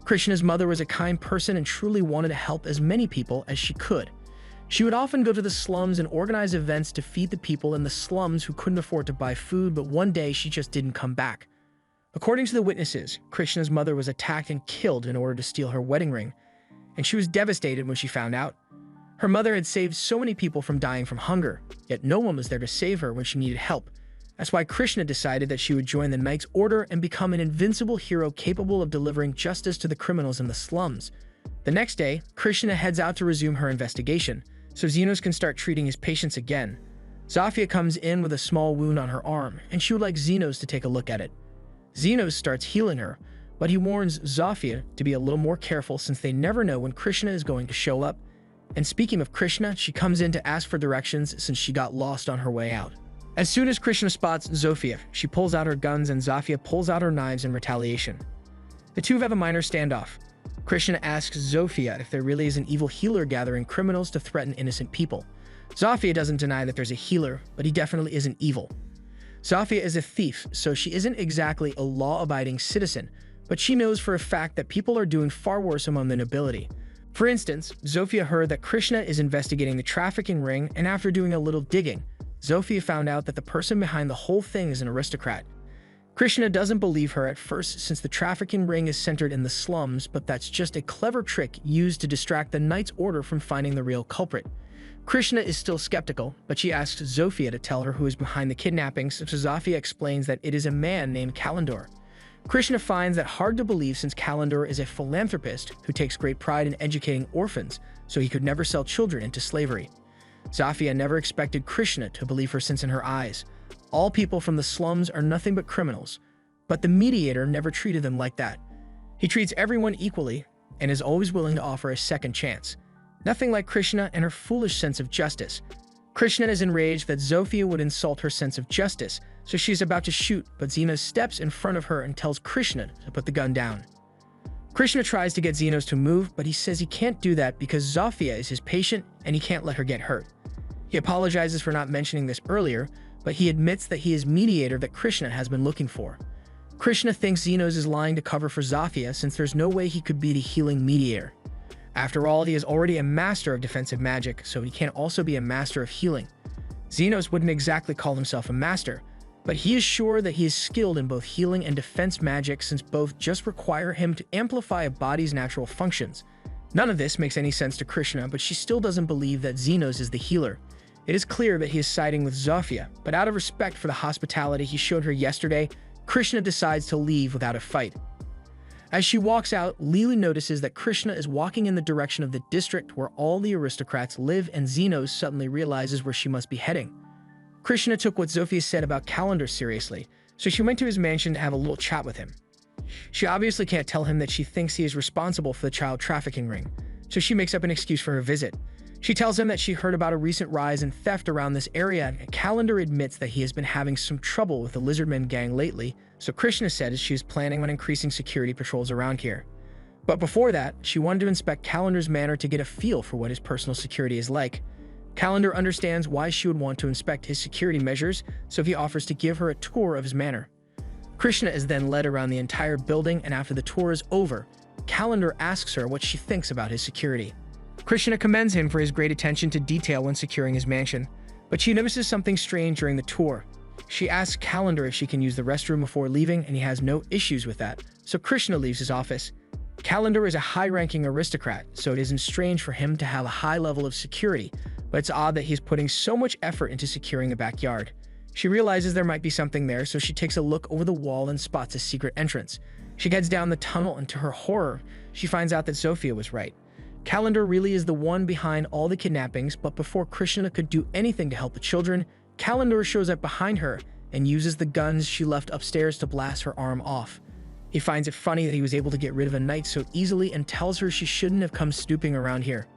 Krishna's mother was a kind person and truly wanted to help as many people as she could. She would often go to the slums and organize events to feed the people in the slums who couldn't afford to buy food, but one day she just didn't come back. According to the witnesses, Krishna's mother was attacked and killed in order to steal her wedding ring, and she was devastated when she found out. Her mother had saved so many people from dying from hunger, yet no one was there to save her when she needed help. That's why Krishna decided that she would join the Knight's Order and become an invincible hero capable of delivering justice to the criminals in the slums. The next day, Krishna heads out to resume her investigation, so Xenos can start treating his patients again. Zofia comes in with a small wound on her arm, and she would like Xenos to take a look at it. Xenos starts healing her, but he warns Zofia to be a little more careful since they never know when Krishna is going to show up. And speaking of Krishna, she comes in to ask for directions since she got lost on her way out. As soon as Krishna spots Zofia, she pulls out her guns and Zofia pulls out her knives in retaliation. The two have a minor standoff. Krishna asks Zofia if there really is an evil healer gathering criminals to threaten innocent people. Zofia doesn't deny that there's a healer, but he definitely isn't evil. Zofia is a thief, so she isn't exactly a law-abiding citizen, but she knows for a fact that people are doing far worse among the nobility. For instance, Zofia heard that Krishna is investigating the trafficking ring, and after doing a little digging, Zofia found out that the person behind the whole thing is an aristocrat. Krishna doesn't believe her at first since the trafficking ring is centered in the slums, but that's just a clever trick used to distract the Knight's Order from finding the real culprit. Krishna is still skeptical, but she asks Zofia to tell her who is behind the kidnappings, so Zofia explains that it is a man named Kalendor. Krishna finds that hard to believe since Kalendor is a philanthropist who takes great pride in educating orphans, so he could never sell children into slavery. Zofia never expected Krishna to believe her since in her eyes, all people from the slums are nothing but criminals, but the mediator never treated them like that. He treats everyone equally and is always willing to offer a second chance. Nothing like Krishna and her foolish sense of justice. Krishna is enraged that Zofia would insult her sense of justice, so she's about to shoot, but Xenos steps in front of her and tells Krishna to put the gun down. Krishna tries to get Xenos to move, but he says he can't do that because Zofia is his patient and he can't let her get hurt. He apologizes for not mentioning this earlier, but he admits that he is mediator that Krishna has been looking for. Krishna thinks Xenos is lying to cover for Zofia since there's no way he could be the healing mediator. After all, he is already a master of defensive magic, so he can't also be a master of healing. Xenos wouldn't exactly call himself a master, but he is sure that he is skilled in both healing and defense magic since both just require him to amplify a body's natural functions. None of this makes any sense to Krishna, but she still doesn't believe that Xenos is the healer. It is clear that he is siding with Zofia, but out of respect for the hospitality he showed her yesterday, Krishna decides to leave without a fight. As she walks out, Lily notices that Krishna is walking in the direction of the district where all the aristocrats live, and Xenos suddenly realizes where she must be heading. Krishna took what Zofia said about Kalendor seriously, so she went to his mansion to have a little chat with him. She obviously can't tell him that she thinks he is responsible for the child trafficking ring, so she makes up an excuse for her visit. She tells him that she heard about a recent rise in theft around this area, and Kalendor admits that he has been having some trouble with the Lizardmen gang lately, so Krishna says she is planning on increasing security patrols around here. But before that, she wanted to inspect Kalendor's manor to get a feel for what his personal security is like. Kalendor understands why she would want to inspect his security measures, so he offers to give her a tour of his manor. Krishna is then led around the entire building, and after the tour is over, Kalendor asks her what she thinks about his security. Krishna commends him for his great attention to detail when securing his mansion, but she notices something strange during the tour. She asks Kalendor if she can use the restroom before leaving, and he has no issues with that, so Krishna leaves his office. Kalendor is a high-ranking aristocrat, so it isn't strange for him to have a high level of security, but it's odd that he's putting so much effort into securing the backyard. She realizes there might be something there, so she takes a look over the wall and spots a secret entrance. She heads down the tunnel, and to her horror, she finds out that Zofia was right. Kalendor really is the one behind all the kidnappings, but before Krishna could do anything to help the children, Kalendor shows up behind her and uses the guns she left upstairs to blast her arm off. He finds it funny that he was able to get rid of a knight so easily and tells her she shouldn't have come snooping around here.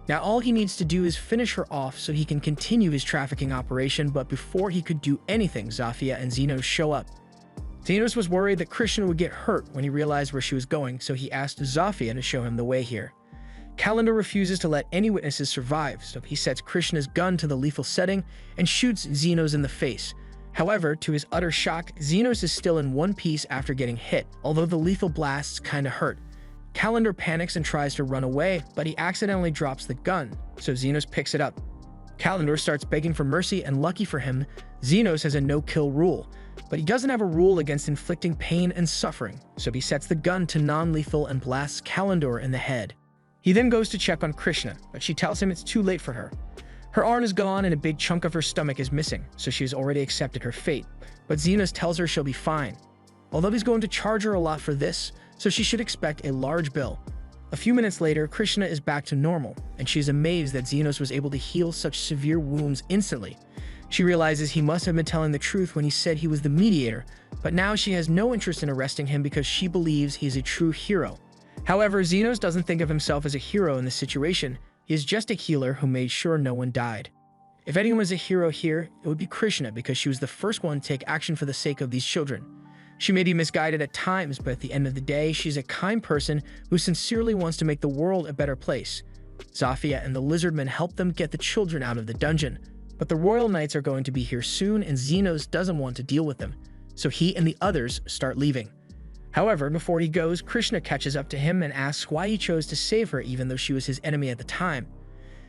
Now all he needs to do is finish her off so he can continue his trafficking operation, but before he could do anything, Zofia and Xenos show up. Xenos was worried that Krishna would get hurt when he realized where she was going, so he asked Zofia to show him the way here. Kalendor refuses to let any witnesses survive, so he sets Krishna's gun to the lethal setting and shoots Xenos in the face. However, to his utter shock, Xenos is still in one piece after getting hit, although the lethal blasts kinda hurt. Kalendor panics and tries to run away, but he accidentally drops the gun, so Xenos picks it up. Kalendor starts begging for mercy, and lucky for him, Xenos has a no-kill rule, but he doesn't have a rule against inflicting pain and suffering, so he sets the gun to non-lethal and blasts Kalendor in the head. He then goes to check on Krishna, but she tells him it's too late for her. Her arm is gone and a big chunk of her stomach is missing, so she has already accepted her fate. But Xenos tells her she'll be fine, although he's going to charge her a lot for this, so she should expect a large bill. A few minutes later, Krishna is back to normal, and she is amazed that Xenos was able to heal such severe wounds instantly. She realizes he must have been telling the truth when he said he was the mediator, but now she has no interest in arresting him because she believes he is a true hero. However, Xenos doesn't think of himself as a hero in this situation. He is just a healer who made sure no one died. If anyone was a hero here, it would be Krishna because she was the first one to take action for the sake of these children. She may be misguided at times, but at the end of the day, she's a kind person who sincerely wants to make the world a better place. Zafia and the Lizardmen help them get the children out of the dungeon, but the Royal Knights are going to be here soon and Xenos doesn't want to deal with them, so he and the others start leaving. However, before he goes, Krishna catches up to him and asks why he chose to save her even though she was his enemy at the time.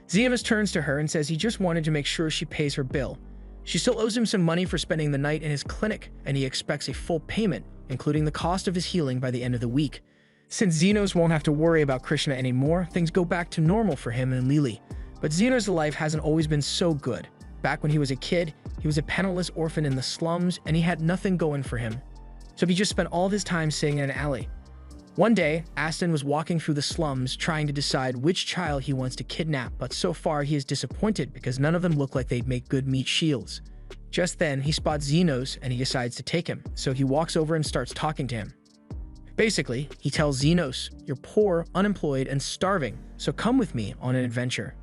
Xenos turns to her and says he just wanted to make sure she pays her bill. She still owes him some money for spending the night in his clinic, and he expects a full payment, including the cost of his healing by the end of the week. Since Xenos won't have to worry about Krishna anymore, things go back to normal for him and Lily. But Xenos' life hasn't always been so good. Back when he was a kid, he was a penniless orphan in the slums, and he had nothing going for him. So he just spent all of his time sitting in an alley. One day, Aston was walking through the slums trying to decide which child he wants to kidnap, but so far he is disappointed because none of them look like they'd make good meat shields. Just then, he spots Xenos and he decides to take him, so he walks over and starts talking to him. Basically, he tells Xenos, "You're poor, unemployed, and starving, so come with me on an adventure."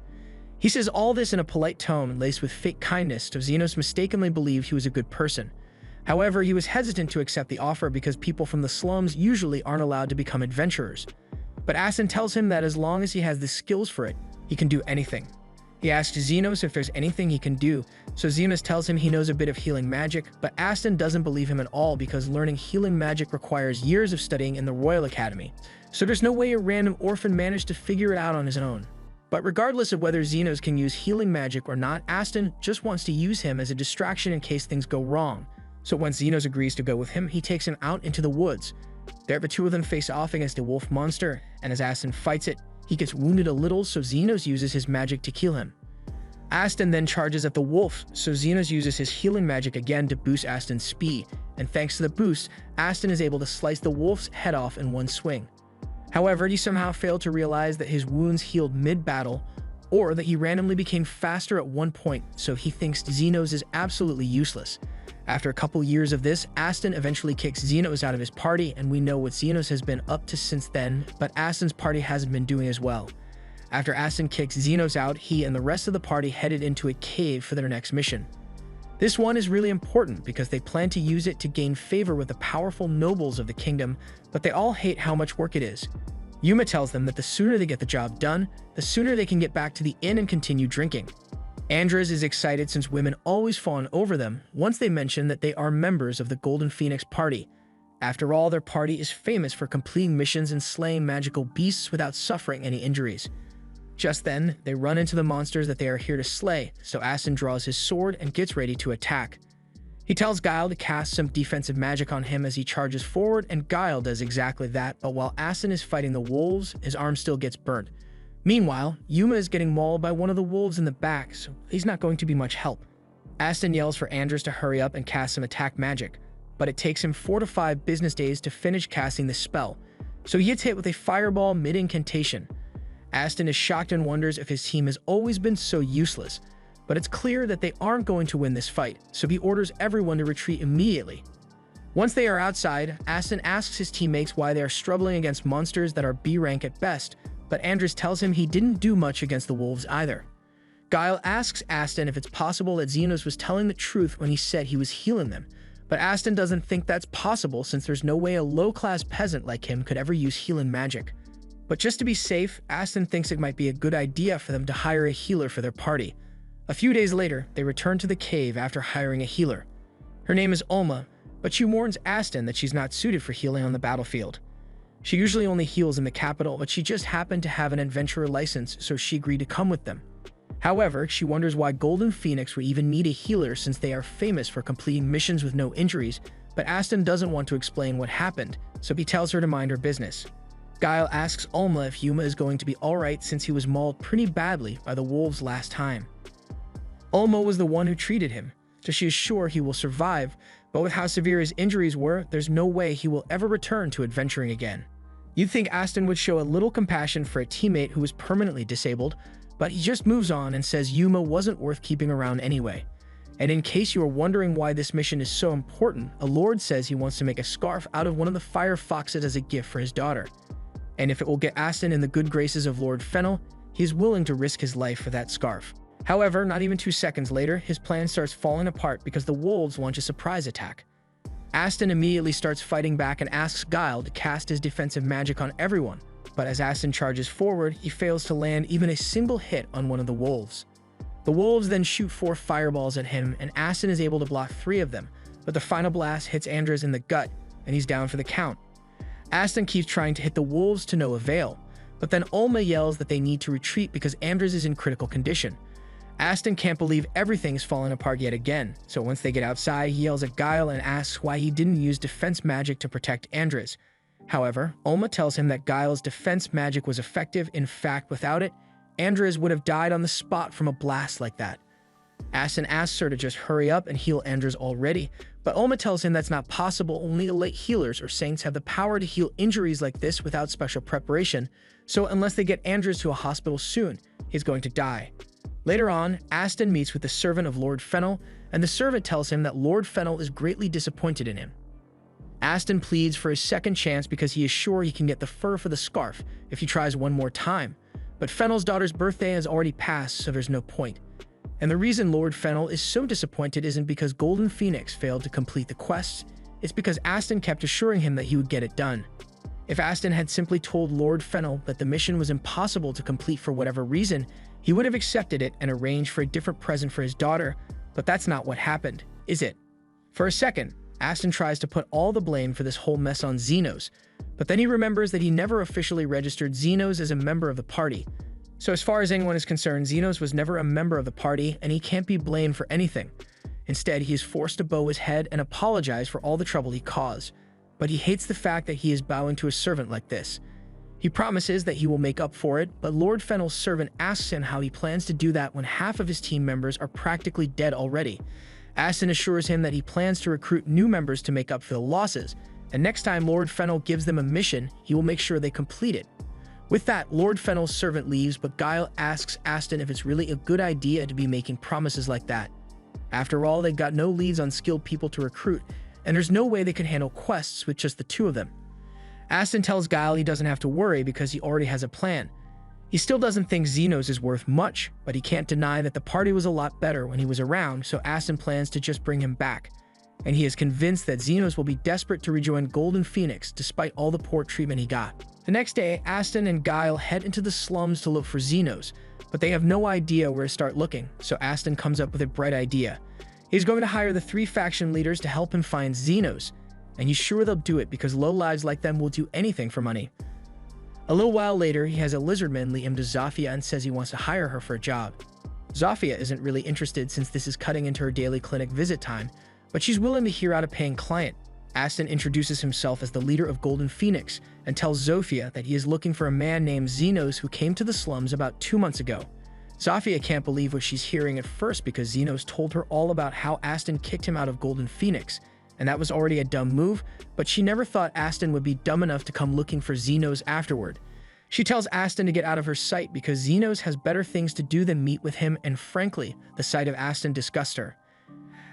He says all this in a polite tone laced with fake kindness, so Xenos mistakenly believed he was a good person. However, he was hesitant to accept the offer because people from the slums usually aren't allowed to become adventurers. But Aston tells him that as long as he has the skills for it, he can do anything. He asks Xenos if there's anything he can do, so Xenos tells him he knows a bit of healing magic, but Aston doesn't believe him at all because learning healing magic requires years of studying in the Royal Academy, so there's no way a random orphan managed to figure it out on his own. But regardless of whether Xenos can use healing magic or not, Aston just wants to use him as a distraction in case things go wrong. So when Xenos agrees to go with him, he takes him out into the woods. There, the two of them face off against a wolf monster, and as Aston fights it, he gets wounded a little, so Xenos uses his magic to kill him. Aston then charges at the wolf, so Xenos uses his healing magic again to boost Aston's speed, and thanks to the boost, Aston is able to slice the wolf's head off in one swing. However, he somehow failed to realize that his wounds healed mid-battle, or that he randomly became faster at one point, so he thinks Xenos is absolutely useless. After a couple years of this, Aston eventually kicks Xenos out of his party, and we know what Xenos has been up to since then, but Aston's party hasn't been doing as well. After Aston kicks Xenos out, he and the rest of the party headed into a cave for their next mission. This one is really important because they plan to use it to gain favor with the powerful nobles of the kingdom, but they all hate how much work it is. Yuma tells them that the sooner they get the job done, the sooner they can get back to the inn and continue drinking. Andres is excited since women always fawn over them once they mention that they are members of the Golden Phoenix Party. After all, their party is famous for completing missions and slaying magical beasts without suffering any injuries. Just then, they run into the monsters that they are here to slay, so Aston draws his sword and gets ready to attack. He tells Guile to cast some defensive magic on him as he charges forward, and Guile does exactly that, but while Aston is fighting the wolves, his arm still gets burnt. Meanwhile, Yuma is getting mauled by one of the wolves in the back, so he's not going to be much help. Aston yells for Andres to hurry up and cast some attack magic, but it takes him 4 to 5 business days to finish casting the spell, so he gets hit with a fireball mid-incantation. Aston is shocked and wonders if his team has always been so useless, but it's clear that they aren't going to win this fight, so he orders everyone to retreat immediately. Once they are outside, Aston asks his teammates why they are struggling against monsters that are B rank at best, but Andres tells him he didn't do much against the wolves either. Guile asks Aston if it's possible that Xenos was telling the truth when he said he was healing them, but Aston doesn't think that's possible since there's no way a low-class peasant like him could ever use healing magic. But just to be safe, Aston thinks it might be a good idea for them to hire a healer for their party. A few days later, they return to the cave after hiring a healer. Her name is Ulma, but she warns Aston that she's not suited for healing on the battlefield. She usually only heals in the capital, but she just happened to have an adventurer license, so she agreed to come with them. However, she wonders why Golden Phoenix would even need a healer since they are famous for completing missions with no injuries, but Aston doesn't want to explain what happened, so he tells her to mind her business. Guile asks Ulma if Yuma is going to be alright since he was mauled pretty badly by the wolves last time. Ulma was the one who treated him, so she is sure he will survive, but with how severe his injuries were, there's no way he will ever return to adventuring again. You'd think Aston would show a little compassion for a teammate who was permanently disabled, but he just moves on and says Yuma wasn't worth keeping around anyway. And in case you are wondering why this mission is so important, a lord says he wants to make a scarf out of one of the fire foxes as a gift for his daughter. And if it will get Aston in the good graces of Lord Fennel, he is willing to risk his life for that scarf. However, not even 2 seconds later, his plan starts falling apart because the wolves launch a surprise attack. Aston immediately starts fighting back and asks Guile to cast his defensive magic on everyone, but as Aston charges forward, he fails to land even a single hit on one of the wolves. The wolves then shoot 4 fireballs at him, and Aston is able to block 3 of them, but the final blast hits Andres in the gut, and he's down for the count. Aston keeps trying to hit the wolves to no avail, but then Ulma yells that they need to retreat because Andres is in critical condition. Aston can't believe everything is falling apart yet again, so once they get outside, he yells at Guile and asks why he didn't use defense magic to protect Andres. However, Ulma tells him that Guile's defense magic was effective. In fact, without it, Andres would have died on the spot from a blast like that. Aston asks her to just hurry up and heal Andres already, but Ulma tells him that's not possible. Only elite healers or saints have the power to heal injuries like this without special preparation, so unless they get Andres to a hospital soon, he's going to die. Later on, Aston meets with the servant of Lord Fennel, and the servant tells him that Lord Fennel is greatly disappointed in him. Aston pleads for his second chance because he is sure he can get the fur for the scarf if he tries one more time, but Fennel's daughter's birthday has already passed, so there's no point. And the reason Lord Fennel is so disappointed isn't because Golden Phoenix failed to complete the quest, it's because Aston kept assuring him that he would get it done. If Aston had simply told Lord Fennel that the mission was impossible to complete for whatever reason, he would have accepted it and arranged for a different present for his daughter, but that's not what happened, is it? For a second, Aston tries to put all the blame for this whole mess on Xenos, but then he remembers that he never officially registered Xenos as a member of the party. So as far as anyone is concerned, Xenos was never a member of the party, and he can't be blamed for anything. Instead, he is forced to bow his head and apologize for all the trouble he caused, but he hates the fact that he is bowing to a servant like this. He promises that he will make up for it, but Lord Fennel's servant asks him how he plans to do that when half of his team members are practically dead already. Aston assures him that he plans to recruit new members to make up for the losses, and next time Lord Fennel gives them a mission, he will make sure they complete it. With that, Lord Fennel's servant leaves, but Guile asks Aston if it's really a good idea to be making promises like that. After all, they've got no leads on skilled people to recruit, and there's no way they can handle quests with just the 2 of them. Aston tells Guile he doesn't have to worry because he already has a plan. He still doesn't think Xenos is worth much, but he can't deny that the party was a lot better when he was around, so Aston plans to just bring him back. And he is convinced that Xenos will be desperate to rejoin Golden Phoenix despite all the poor treatment he got. The next day, Aston and Guile head into the slums to look for Xenos, but they have no idea where to start looking, so Aston comes up with a bright idea. He's going to hire the 3 faction leaders to help him find Xenos, and he's sure they'll do it because lowlives like them will do anything for money. A little while later, he has a lizardman lead him to Zafia and says he wants to hire her for a job. Zafia isn't really interested since this is cutting into her daily clinic visit time, but she's willing to hear out a paying client. Aston introduces himself as the leader of Golden Phoenix and tells Zofia that he is looking for a man named Xenos who came to the slums about 2 months ago. Zafia can't believe what she's hearing at first because Xenos told her all about how Aston kicked him out of Golden Phoenix, and that was already a dumb move, but she never thought Aston would be dumb enough to come looking for Xenos afterward. She tells Aston to get out of her sight because Xenos has better things to do than meet with him, and frankly, the sight of Aston disgusts her.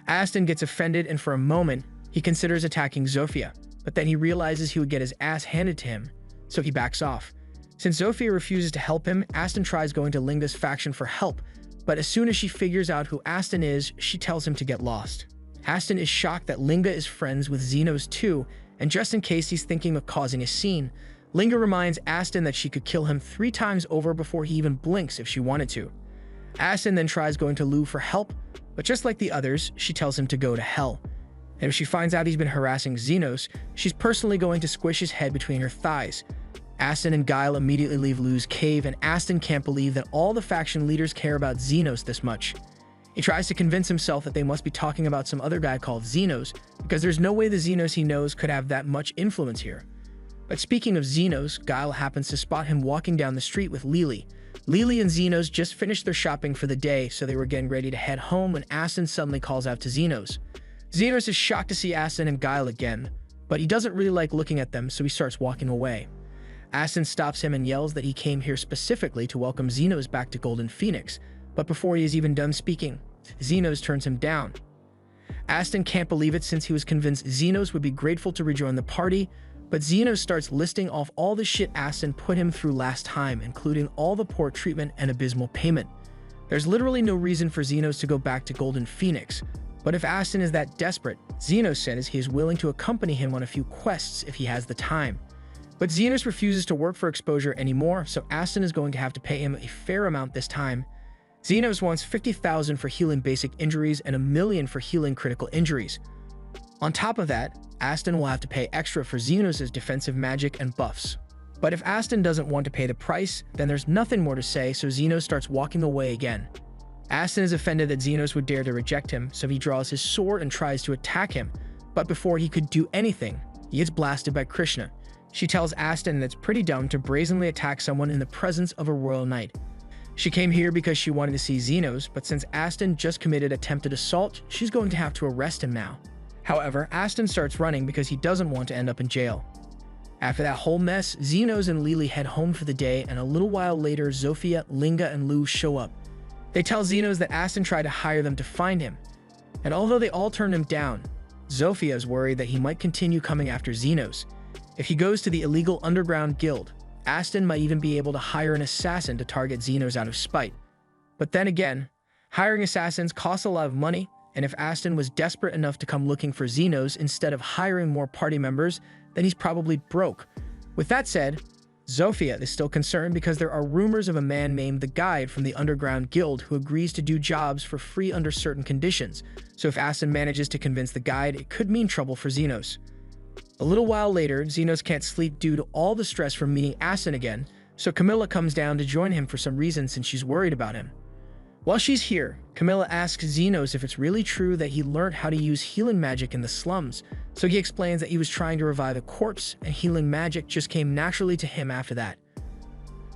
Aston gets offended, and for a moment, he considers attacking Zofia, but then he realizes he would get his ass handed to him, so he backs off. Since Zofia refuses to help him, Aston tries going to Linga's faction for help, but as soon as she figures out who Aston is, she tells him to get lost. Aston is shocked that Linga is friends with Xenos too, and just in case he's thinking of causing a scene, Linga reminds Aston that she could kill him 3 times over before he even blinks if she wanted to. Aston then tries going to Lou for help, but just like the others, she tells him to go to hell. And if she finds out he's been harassing Xenos, she's personally going to squish his head between her thighs. Aston and Guile immediately leave Lou's cave, and Aston can't believe that all the faction leaders care about Xenos this much. He tries to convince himself that they must be talking about some other guy called Xenos, because there's no way the Xenos he knows could have that much influence here. But speaking of Xenos, Guile happens to spot him walking down the street with Lily, Lily and Xenos just finished their shopping for the day, so they were getting ready to head home when Aston suddenly calls out to Xenos. Xenos is shocked to see Aston and Guile again, but he doesn't really like looking at them, so he starts walking away. Aston stops him and yells that he came here specifically to welcome Xenos back to Golden Phoenix, but before he is even done speaking, Xenos turns him down. Aston can't believe it since he was convinced Xenos would be grateful to rejoin the party, but Xenos starts listing off all the shit Aston put him through last time, including all the poor treatment and abysmal payment. There's literally no reason for Xenos to go back to Golden Phoenix, but if Aston is that desperate, Xenos says he is willing to accompany him on a few quests if he has the time. But Xenos refuses to work for Exposure anymore, so Aston is going to have to pay him a fair amount this time. Xenos wants 50,000 for healing basic injuries and 1 million for healing critical injuries. On top of that, Aston will have to pay extra for Xenos' defensive magic and buffs. But if Aston doesn't want to pay the price, then there's nothing more to say, so Xenos starts walking away again. Aston is offended that Xenos would dare to reject him, so he draws his sword and tries to attack him, but before he could do anything, he gets blasted by Krishna. She tells Aston that it's pretty dumb to brazenly attack someone in the presence of a royal knight. She came here because she wanted to see Xenos, but since Aston just committed attempted assault, she's going to have to arrest him now. However, Aston starts running because he doesn't want to end up in jail. After that whole mess, Xenos and Lily head home for the day, and a little while later, Zofia, Linga, and Lou show up. They tell Xenos that Aston tried to hire them to find him, and although they all turned him down, Zofia is worried that he might continue coming after Xenos. If he goes to the illegal underground guild, Aston might even be able to hire an assassin to target Xenos out of spite. But then again, hiring assassins costs a lot of money, and if Aston was desperate enough to come looking for Xenos instead of hiring more party members, then he's probably broke. With that said, Zofia is still concerned because there are rumors of a man named the Guide from the Underground Guild who agrees to do jobs for free under certain conditions, so if Aston manages to convince the Guide, it could mean trouble for Xenos. A little while later, Xenos can't sleep due to all the stress from meeting Aston again, so Camilla comes down to join him for some reason since she's worried about him. While she's here, Camilla asks Xenos if it's really true that he learned how to use healing magic in the slums, so he explains that he was trying to revive a corpse, and healing magic just came naturally to him after that.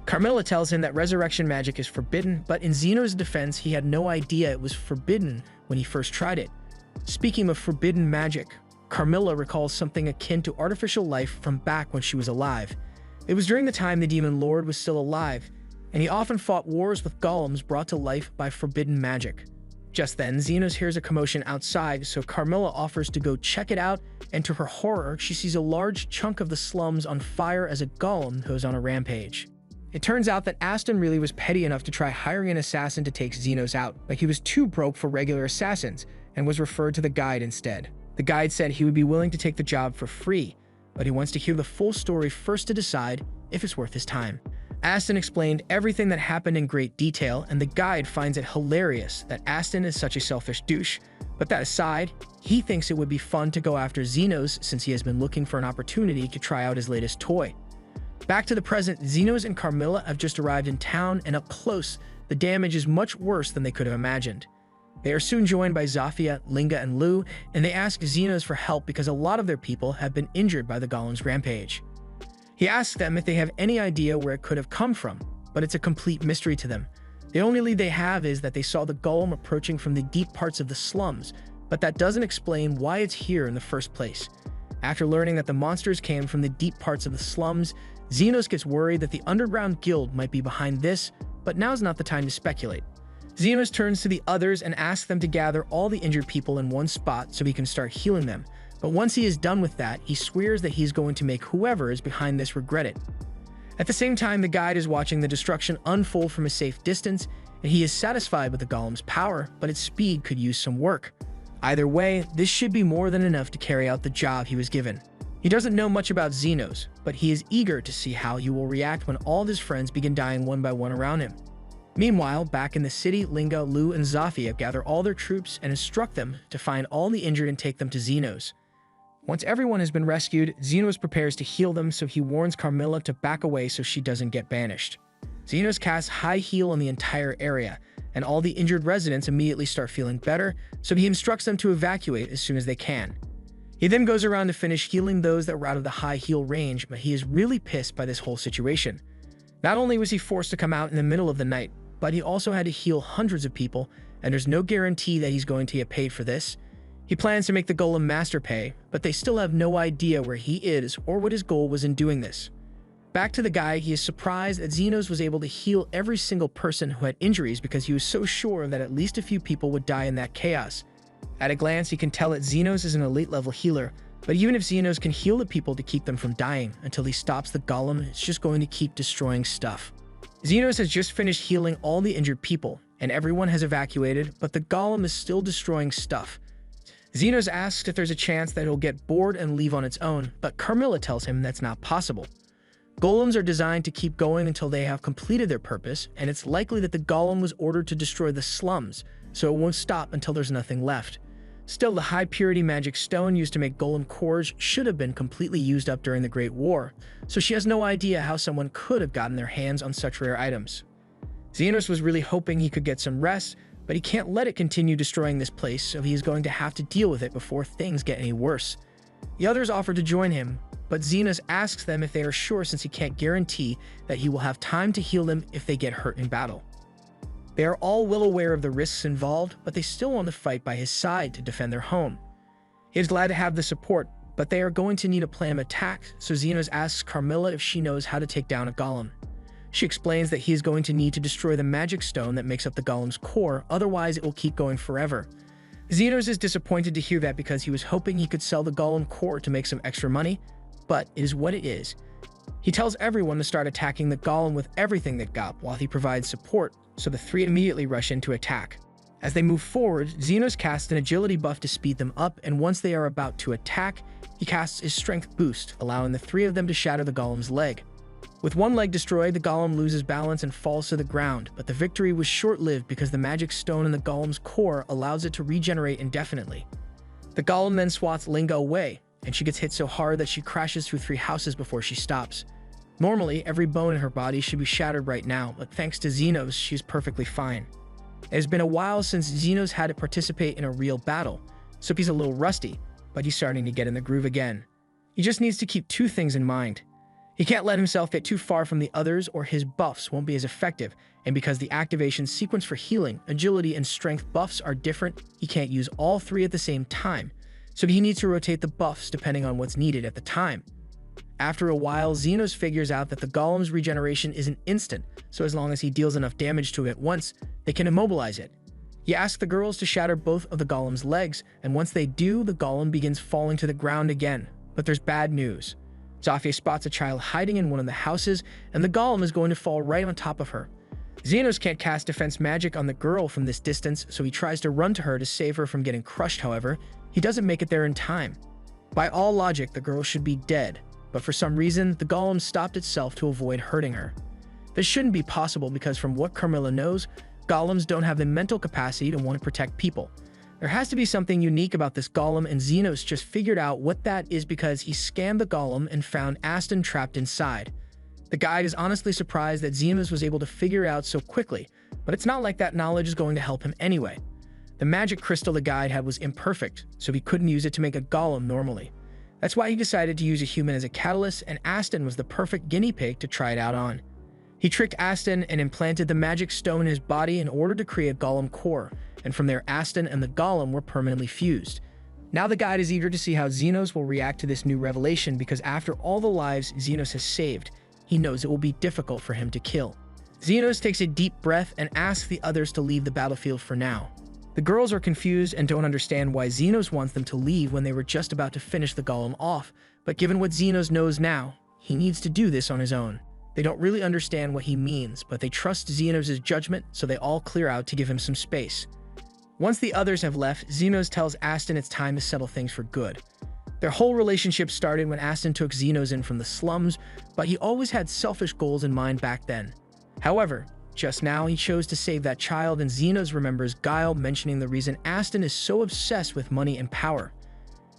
Carmilla tells him that resurrection magic is forbidden, but in Xenos' defense, he had no idea it was forbidden when he first tried it. Speaking of forbidden magic, Carmilla recalls something akin to artificial life from back when she was alive. It was during the time the Demon Lord was still alive, and he often fought wars with golems brought to life by forbidden magic. Just then, Xenos hears a commotion outside, so Carmilla offers to go check it out, and to her horror, she sees a large chunk of the slums on fire as a golem goes on a rampage. It turns out that Aston really was petty enough to try hiring an assassin to take Xenos out, but he was too broke for regular assassins, and was referred to the Guide instead. The Guide said he would be willing to take the job for free, but he wants to hear the full story first to decide if it's worth his time. Aston explained everything that happened in great detail, and the Guide finds it hilarious that Aston is such a selfish douche. But that aside, he thinks it would be fun to go after Xenos since he has been looking for an opportunity to try out his latest toy. Back to the present, Xenos and Carmilla have just arrived in town, and up close, the damage is much worse than they could have imagined. They are soon joined by Zofia, Linga, and Lou, and they ask Xenos for help because a lot of their people have been injured by the golem's rampage. He asks them if they have any idea where it could have come from, but it's a complete mystery to them. The only lead they have is that they saw the golem approaching from the deep parts of the slums, but that doesn't explain why it's here in the first place. After learning that the monsters came from the deep parts of the slums, Xenos gets worried that the Underground Guild might be behind this, but now's not the time to speculate. Xenos turns to the others and asks them to gather all the injured people in one spot so he can start healing them. But once he is done with that, he swears that he's going to make whoever is behind this regret it. At the same time, the Guide is watching the destruction unfold from a safe distance, and he is satisfied with the golem's power, but its speed could use some work. Either way, this should be more than enough to carry out the job he was given. He doesn't know much about Xenos, but he is eager to see how he will react when all of his friends begin dying one by one around him. Meanwhile, back in the city, Linga, Lou, and Zofia gather all their troops and instruct them to find all the injured and take them to Xenos. Once everyone has been rescued, Xenos prepares to heal them, so he warns Carmilla to back away so she doesn't get banished. Xenos casts High Heal on the entire area, and all the injured residents immediately start feeling better, so he instructs them to evacuate as soon as they can. He then goes around to finish healing those that were out of the High Heal range, but he is really pissed by this whole situation. Not only was he forced to come out in the middle of the night, but he also had to heal hundreds of people, and there's no guarantee that he's going to get paid for this. He plans to make the Golem master pay, but they still have no idea where he is or what his goal was in doing this. Back to the guy, he is surprised that Xenos was able to heal every single person who had injuries because he was so sure that at least a few people would die in that chaos. At a glance, he can tell that Xenos is an elite level healer, but even if Xenos can heal the people to keep them from dying until he stops the Golem, it's just going to keep destroying stuff. Xenos has just finished healing all the injured people, and everyone has evacuated, but the Golem is still destroying stuff. Xenos asks if there's a chance that it'll get bored and leave on its own, but Carmilla tells him that's not possible. Golems are designed to keep going until they have completed their purpose, and it's likely that the Golem was ordered to destroy the slums, so it won't stop until there's nothing left. Still, the high-purity magic stone used to make Golem cores should have been completely used up during the Great War, so she has no idea how someone could have gotten their hands on such rare items. Xenos was really hoping he could get some rest, but he can't let it continue destroying this place, so he is going to have to deal with it before things get any worse. The others offer to join him, but Xenos asks them if they are sure since he can't guarantee that he will have time to heal them if they get hurt in battle. They are all well aware of the risks involved, but they still want to fight by his side to defend their home. He is glad to have the support, but they are going to need a plan of attack, so Xenos asks Carmilla if she knows how to take down a Golem. She explains that he is going to need to destroy the magic stone that makes up the Golem's core, otherwise it will keep going forever. Xenos is disappointed to hear that because he was hoping he could sell the Golem core to make some extra money, but it is what it is. He tells everyone to start attacking the Golem with everything they've got while he provides support, so the three immediately rush in to attack. As they move forward, Xenos casts an agility buff to speed them up, and once they are about to attack, he casts his strength boost, allowing the three of them to shatter the Golem's leg. With one leg destroyed, the Golem loses balance and falls to the ground, but the victory was short-lived because the magic stone in the Golem's core allows it to regenerate indefinitely. The Golem then swats Linga away, and she gets hit so hard that she crashes through 3 houses before she stops. Normally, every bone in her body should be shattered right now, but thanks to Xenos, she's perfectly fine. It has been a while since Xenos had to participate in a real battle, so he's a little rusty, but he's starting to get in the groove again. He just needs to keep 2 things in mind. He can't let himself get too far from the others or his buffs won't be as effective, and because the activation sequence for healing, agility, and strength buffs are different, he can't use all 3 at the same time, so he needs to rotate the buffs depending on what's needed at the time. After a while, Xenos figures out that the Golem's regeneration isn't instant, so as long as he deals enough damage to it once, they can immobilize it. He asks the girls to shatter both of the Golem's legs, and once they do, the Golem begins falling to the ground again. But there's bad news. Zafia spots a child hiding in one of the houses, and the Golem is going to fall right on top of her. Xenos can't cast defense magic on the girl from this distance, so he tries to run to her to save her from getting crushed. However, he doesn't make it there in time. By all logic, the girl should be dead, but for some reason, the Golem stopped itself to avoid hurting her. This shouldn't be possible because from what Carmilla knows, Golems don't have the mental capacity to want to protect people. There has to be something unique about this Golem, and Xenos just figured out what that is because he scanned the Golem and found Aston trapped inside. The guide is honestly surprised that Xenos was able to figure it out so quickly, but it's not like that knowledge is going to help him anyway. The magic crystal the guide had was imperfect, so he couldn't use it to make a Golem normally. That's why he decided to use a human as a catalyst, and Aston was the perfect guinea pig to try it out on. He tricked Aston and implanted the magic stone in his body in order to create a Golem core, and from there Aston and the Golem were permanently fused. Now the guide is eager to see how Xenos will react to this new revelation because after all the lives Xenos has saved, he knows it will be difficult for him to kill. Xenos takes a deep breath and asks the others to leave the battlefield for now. The girls are confused and don't understand why Xenos wants them to leave when they were just about to finish the Golem off, but given what Xenos knows now, he needs to do this on his own. They don't really understand what he means, but they trust Xenos' judgment, so they all clear out to give him some space. Once the others have left, Xenos tells Aston it's time to settle things for good. Their whole relationship started when Aston took Xenos in from the slums, but he always had selfish goals in mind back then. However, just now he chose to save that child, and Xenos remembers Guile mentioning the reason Aston is so obsessed with money and power.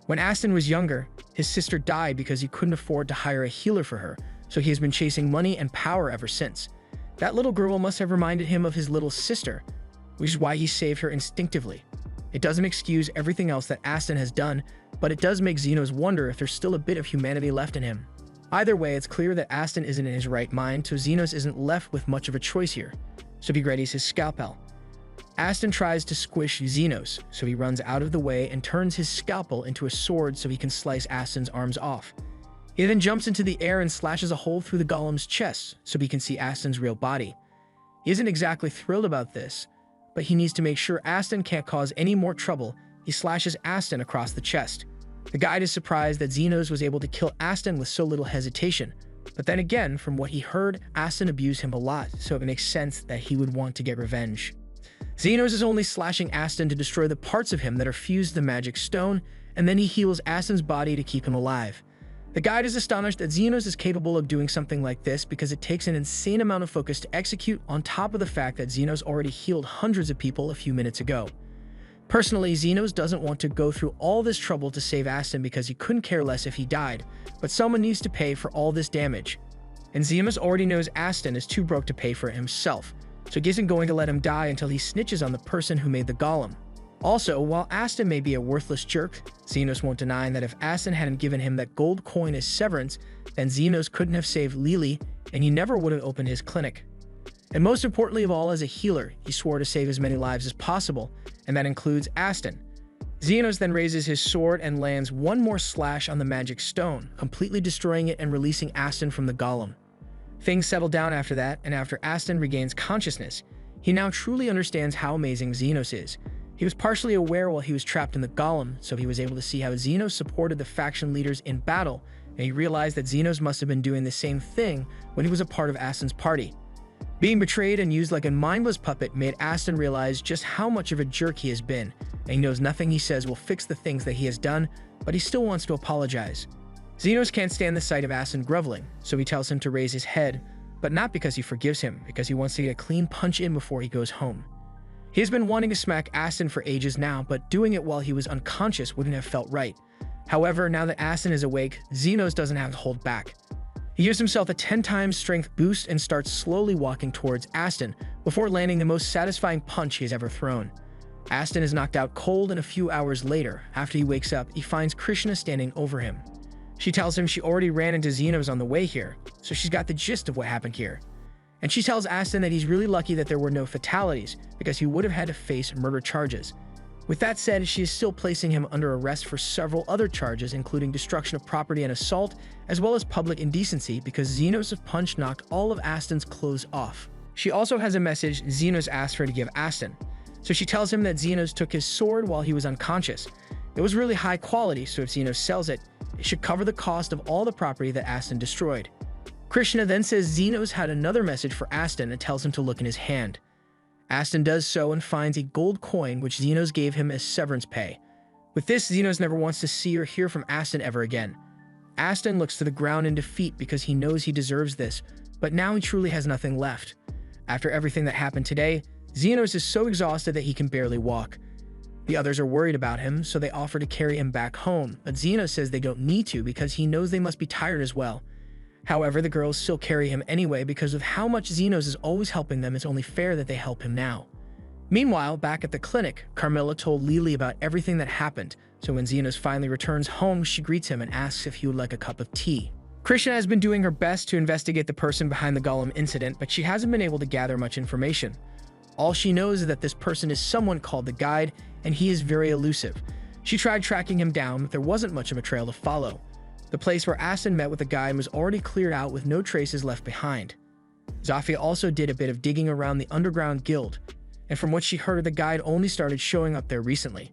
When Aston was younger, his sister died because he couldn't afford to hire a healer for her, so he has been chasing money and power ever since. That little girl must have reminded him of his little sister, which is why he saved her instinctively. It doesn't excuse everything else that Aston has done, but it does make Xenos wonder if there's still a bit of humanity left in him. Either way, it's clear that Aston isn't in his right mind, so Xenos isn't left with much of a choice here, so he readies his scalpel. Aston tries to squish Xenos, so he runs out of the way and turns his scalpel into a sword so he can slice Aston's arms off. He then jumps into the air and slashes a hole through the golem's chest so he can see Aston's real body. He isn't exactly thrilled about this, but he needs to make sure Aston can't cause any more trouble. He slashes Aston across the chest. The guide is surprised that Xenos was able to kill Aston with so little hesitation, but then again, from what he heard, Aston abused him a lot, so it makes sense that he would want to get revenge. Xenos is only slashing Aston to destroy the parts of him that are fused to the magic stone, and then he heals Aston's body to keep him alive. The guide is astonished that Xenos is capable of doing something like this because it takes an insane amount of focus to execute, on top of the fact that Xenos already healed hundreds of people a few minutes ago. Personally, Xenos doesn't want to go through all this trouble to save Aston because he couldn't care less if he died, but someone needs to pay for all this damage. And Xenos already knows Aston is too broke to pay for it himself, so he isn't going to let him die until he snitches on the person who made the golem. Also, while Aston may be a worthless jerk, Xenos won't deny that if Aston hadn't given him that gold coin as severance, then Xenos couldn't have saved Lily, and he never would have opened his clinic. And most importantly of all, as a healer, he swore to save as many lives as possible, and that includes Aston. Xenos then raises his sword and lands one more slash on the magic stone, completely destroying it and releasing Aston from the golem. Things settle down after that, and after Aston regains consciousness, he now truly understands how amazing Xenos is. He was partially aware while he was trapped in the golem, so he was able to see how Xenos supported the faction leaders in battle, and he realized that Xenos must have been doing the same thing when he was a part of Aston's party. Being betrayed and used like a mindless puppet made Aston realize just how much of a jerk he has been, and he knows nothing he says will fix the things that he has done, but he still wants to apologize. Xenos can't stand the sight of Aston groveling, so he tells him to raise his head, but not because he forgives him, because he wants to get a clean punch in before he goes home. He has been wanting to smack Aston for ages now, but doing it while he was unconscious wouldn't have felt right. However, now that Aston is awake, Xenos doesn't have to hold back. He gives himself a 10 times strength boost and starts slowly walking towards Aston before landing the most satisfying punch he has ever thrown. Aston is knocked out cold, and a few hours later, after he wakes up, he finds Krishna standing over him. She tells him she already ran into Xenos on the way here, so she's got the gist of what happened here. And she tells Aston that he's really lucky that there were no fatalities, because he would have had to face murder charges. With that said, she is still placing him under arrest for several other charges, including destruction of property and assault, as well as public indecency, because Xenos' punch knocked all of Aston's clothes off. She also has a message Xenos asked her to give Aston, so she tells him that Xenos took his sword while he was unconscious. It was really high quality, so if Xenos sells it, it should cover the cost of all the property that Aston destroyed. Krishna then says Xenos had another message for Aston and tells him to look in his hand. Aston does so and finds a gold coin which Xenos gave him as severance pay. With this, Xenos never wants to see or hear from Aston ever again. Aston looks to the ground in defeat because he knows he deserves this, but now he truly has nothing left. After everything that happened today, Xenos is so exhausted that he can barely walk. The others are worried about him, so they offer to carry him back home, but Xenos says they don't need to because he knows they must be tired as well. However, the girls still carry him anyway because of how much Xenos is always helping them. It's only fair that they help him now. Meanwhile, back at the clinic, Carmilla told Lily about everything that happened, so when Xenos finally returns home, she greets him and asks if he would like a cup of tea. Krishna has been doing her best to investigate the person behind the golem incident, but she hasn't been able to gather much information. All she knows is that this person is someone called the Guide, and he is very elusive. She tried tracking him down, but there wasn't much of a trail to follow. The place where Aston met with the Guide was already cleared out with no traces left behind. Zafia also did a bit of digging around the underground guild, and from what she heard, the Guide only started showing up there recently.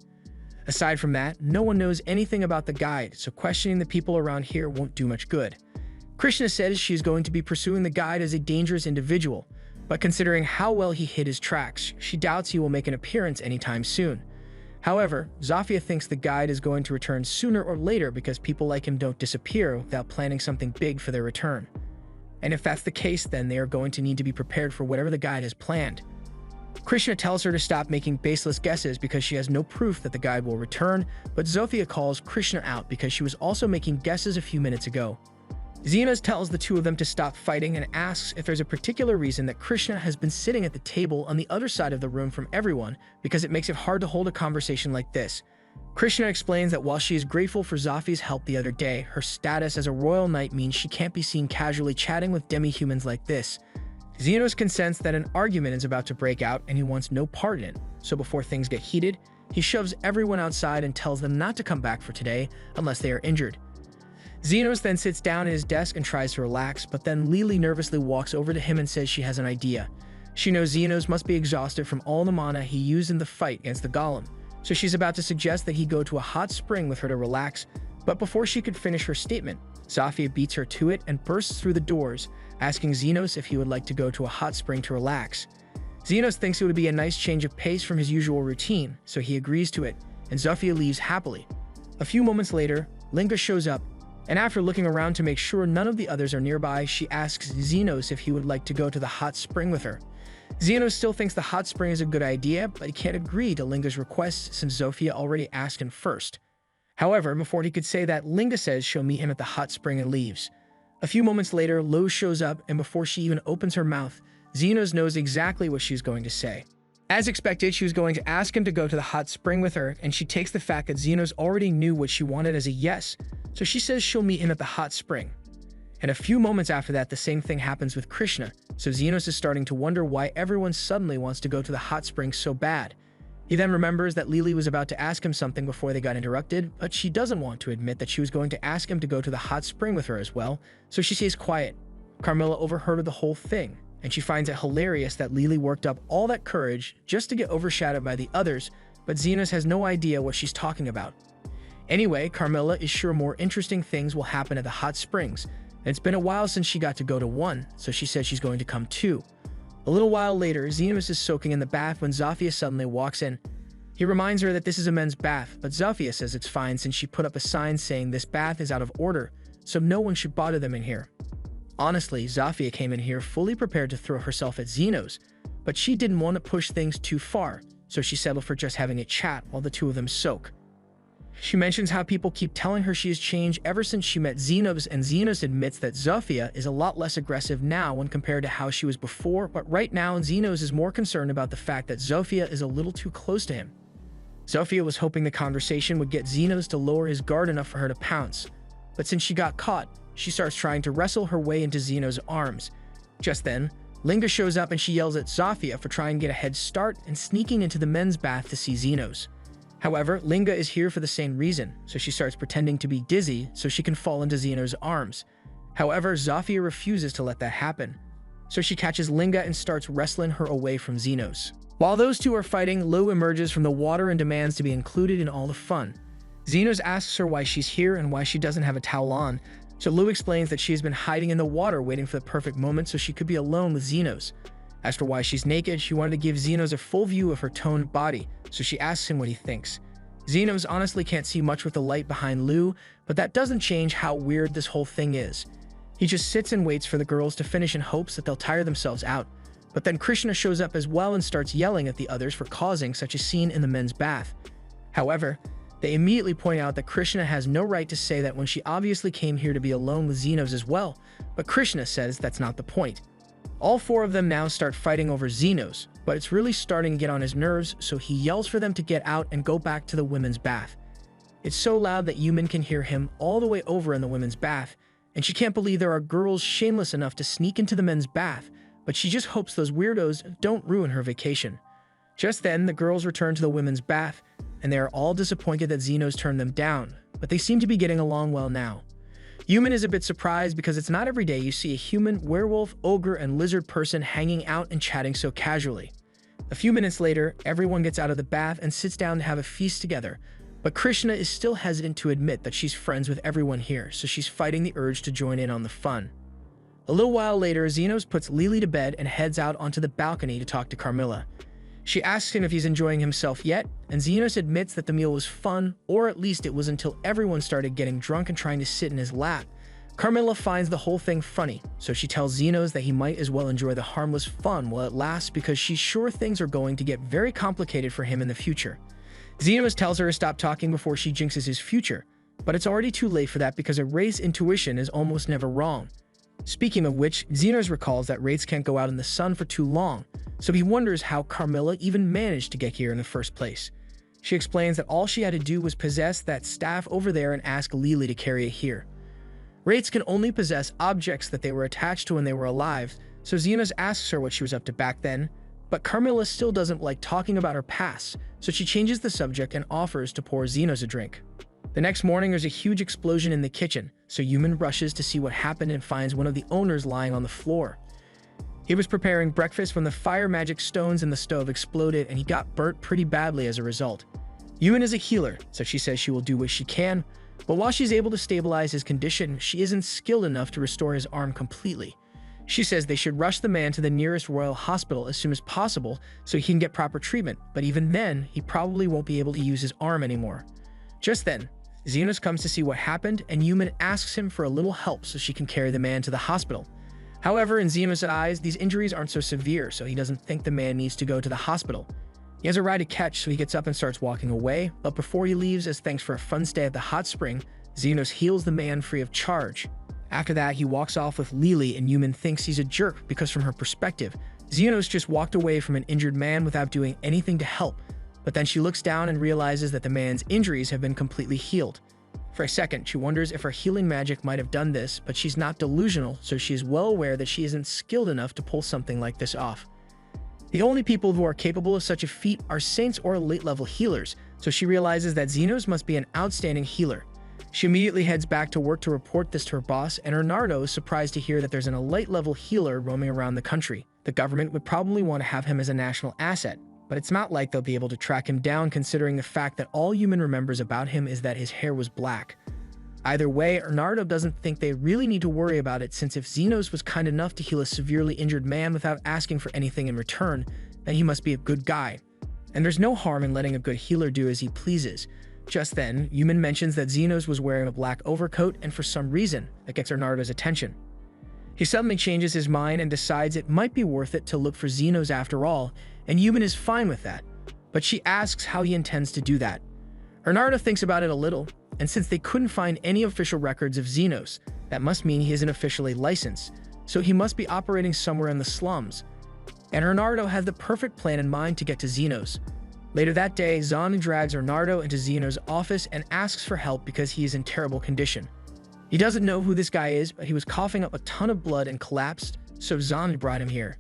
Aside from that, no one knows anything about the Guide, so questioning the people around here won't do much good. Krishna says she is going to be pursuing the Guide as a dangerous individual, but considering how well he hid his tracks, she doubts he will make an appearance anytime soon. However, Zafia thinks the Guide is going to return sooner or later because people like him don't disappear without planning something big for their return. And if that's the case, then they are going to need to be prepared for whatever the Guide has planned. Krishna tells her to stop making baseless guesses because she has no proof that the Guide will return, but Zofia calls Krishna out because she was also making guesses a few minutes ago. Xenos tells the two of them to stop fighting and asks if there's a particular reason that Krishna has been sitting at the table on the other side of the room from everyone, because it makes it hard to hold a conversation like this. Krishna explains that while she is grateful for Zofia's help the other day, her status as a royal knight means she can't be seen casually chatting with demi-humans like this. Xenos can sense that an argument is about to break out and he wants no part in it, so before things get heated, he shoves everyone outside and tells them not to come back for today unless they are injured. Xenos then sits down at his desk and tries to relax, but then Lily nervously walks over to him and says she has an idea. She knows Xenos must be exhausted from all the mana he used in the fight against the golem, so she's about to suggest that he go to a hot spring with her to relax, but before she could finish her statement, Zofia beats her to it and bursts through the doors, asking Xenos if he would like to go to a hot spring to relax. Xenos thinks it would be a nice change of pace from his usual routine, so he agrees to it, and Zofia leaves happily. A few moments later, Linga shows up, and after looking around to make sure none of the others are nearby, she asks Xenos if he would like to go to the hot spring with her. Xenos still thinks the hot spring is a good idea, but he can't agree to Linga's request since Zofia already asked him first. However, before he could say that, Linga says she'll meet him at the hot spring and leaves. A few moments later, Lo shows up, and before she even opens her mouth, Xenos knows exactly what she's going to say. As expected, she was going to ask him to go to the hot spring with her, and she takes the fact that Xenos already knew what she wanted as a yes, so she says she'll meet him at the hot spring. And a few moments after that, the same thing happens with Krishna, so Xenos is starting to wonder why everyone suddenly wants to go to the hot spring so bad. He then remembers that Lily was about to ask him something before they got interrupted, but she doesn't want to admit that she was going to ask him to go to the hot spring with her as well, so she stays quiet. Carmilla overheard the whole thing, and she finds it hilarious that Lily worked up all that courage just to get overshadowed by the others, but Xenos has no idea what she's talking about. Anyway, Carmilla is sure more interesting things will happen at the hot springs, and it's been a while since she got to go to one, so she says she's going to come too. A little while later, Xenos is soaking in the bath when Zofia suddenly walks in. He reminds her that this is a men's bath, but Zofia says it's fine since she put up a sign saying this bath is out of order, so no one should bother them in here. Honestly, Zofia came in here fully prepared to throw herself at Xenos, but she didn't want to push things too far, so she settled for just having a chat while the two of them soak. She mentions how people keep telling her she has changed ever since she met Xenos, and Xenos admits that Zofia is a lot less aggressive now when compared to how she was before, but right now Xenos is more concerned about the fact that Zofia is a little too close to him. Zofia was hoping the conversation would get Xenos to lower his guard enough for her to pounce, but since she got caught, she starts trying to wrestle her way into Xenos' arms. Just then, Linga shows up and she yells at Zofia for trying to get a head start and sneaking into the men's bath to see Xenos. However, Linga is here for the same reason, so she starts pretending to be dizzy so she can fall into Xenos' arms. However, Zofia refuses to let that happen, so she catches Linga and starts wrestling her away from Xenos. While those two are fighting, Lo emerges from the water and demands to be included in all the fun. Xenos asks her why she's here and why she doesn't have a towel on, so Lo explains that she has been hiding in the water waiting for the perfect moment so she could be alone with Xenos. As for why she's naked, she wanted to give Xenos a full view of her toned body, so she asks him what he thinks. Xenos honestly can't see much with the light behind Lu, but that doesn't change how weird this whole thing is. He just sits and waits for the girls to finish in hopes that they'll tire themselves out. But then Krishna shows up as well and starts yelling at the others for causing such a scene in the men's bath. However, they immediately point out that Krishna has no right to say that when she obviously came here to be alone with Xenos as well, but Krishna says that's not the point. All four of them now start fighting over Xenos, but it's really starting to get on his nerves, so he yells for them to get out and go back to the women's bath. It's so loud that Yumin can hear him all the way over in the women's bath, and she can't believe there are girls shameless enough to sneak into the men's bath, but she just hopes those weirdos don't ruin her vacation. Just then, the girls return to the women's bath, and they are all disappointed that Xenos turned them down, but they seem to be getting along well now. Yumin is a bit surprised because it's not every day you see a human, werewolf, ogre, and lizard person hanging out and chatting so casually. A few minutes later, everyone gets out of the bath and sits down to have a feast together, but Krishna is still hesitant to admit that she's friends with everyone here, so she's fighting the urge to join in on the fun. A little while later, Xenos puts Lily to bed and heads out onto the balcony to talk to Carmilla. She asks him if he's enjoying himself yet, and Xenos admits that the meal was fun, or at least it was until everyone started getting drunk and trying to sit in his lap. Carmilla finds the whole thing funny, so she tells Xenos that he might as well enjoy the harmless fun while it lasts because she's sure things are going to get very complicated for him in the future. Xenos tells her to stop talking before she jinxes his future, but it's already too late for that because a Wraith's intuition is almost never wrong. Speaking of which, Xenos recalls that Wraiths can't go out in the sun for too long, so he wonders how Carmilla even managed to get here in the first place. She explains that all she had to do was possess that staff over there and ask Lily to carry it here. Wraiths can only possess objects that they were attached to when they were alive, so Xenos asks her what she was up to back then, but Carmilla still doesn't like talking about her past, so she changes the subject and offers to pour Xenos a drink. The next morning, there's a huge explosion in the kitchen, so Yumin rushes to see what happened and finds one of the owners lying on the floor. He was preparing breakfast when the fire magic stones in the stove exploded and he got burnt pretty badly as a result. Yumin is a healer, so she says she will do what she can, but while she's able to stabilize his condition, she isn't skilled enough to restore his arm completely. She says they should rush the man to the nearest royal hospital as soon as possible so he can get proper treatment, but even then, he probably won't be able to use his arm anymore. Just then, Xenos comes to see what happened, and Yumin asks him for a little help so she can carry the man to the hospital. However, in Xenos' eyes, these injuries aren't so severe, so he doesn't think the man needs to go to the hospital. He has a ride to catch, so he gets up and starts walking away, but before he leaves, as thanks for a fun stay at the hot spring, Xenos heals the man free of charge. After that, he walks off with Lily, and Yumin thinks he's a jerk because from her perspective, Xenos just walked away from an injured man without doing anything to help, but then she looks down and realizes that the man's injuries have been completely healed. For a second, she wonders if her healing magic might have done this, but she's not delusional, so she is well aware that she isn't skilled enough to pull something like this off. The only people who are capable of such a feat are saints or late-level healers, so she realizes that Xenos must be an outstanding healer. She immediately heads back to work to report this to her boss, and Bernardo is surprised to hear that there's an elite-level healer roaming around the country. The government would probably want to have him as a national asset, but it's not like they'll be able to track him down considering the fact that all Yumin remembers about him is that his hair was black. Either way, Bernardo doesn't think they really need to worry about it, since if Xenos was kind enough to heal a severely injured man without asking for anything in return, then he must be a good guy. And there's no harm in letting a good healer do as he pleases. Just then, Yumin mentions that Xenos was wearing a black overcoat, and for some reason, that gets Bernardo's attention. He suddenly changes his mind and decides it might be worth it to look for Xenos after all, and Yumin is fine with that. But she asks how he intends to do that. Bernardo thinks about it a little, and since they couldn't find any official records of Xenos, that must mean he isn't officially licensed, so he must be operating somewhere in the slums. And Bernardo has the perfect plan in mind to get to Xenos. Later that day, Zahn drags Bernardo into Xenos' office and asks for help because he is in terrible condition. He doesn't know who this guy is, but he was coughing up a ton of blood and collapsed, so Zahn brought him here.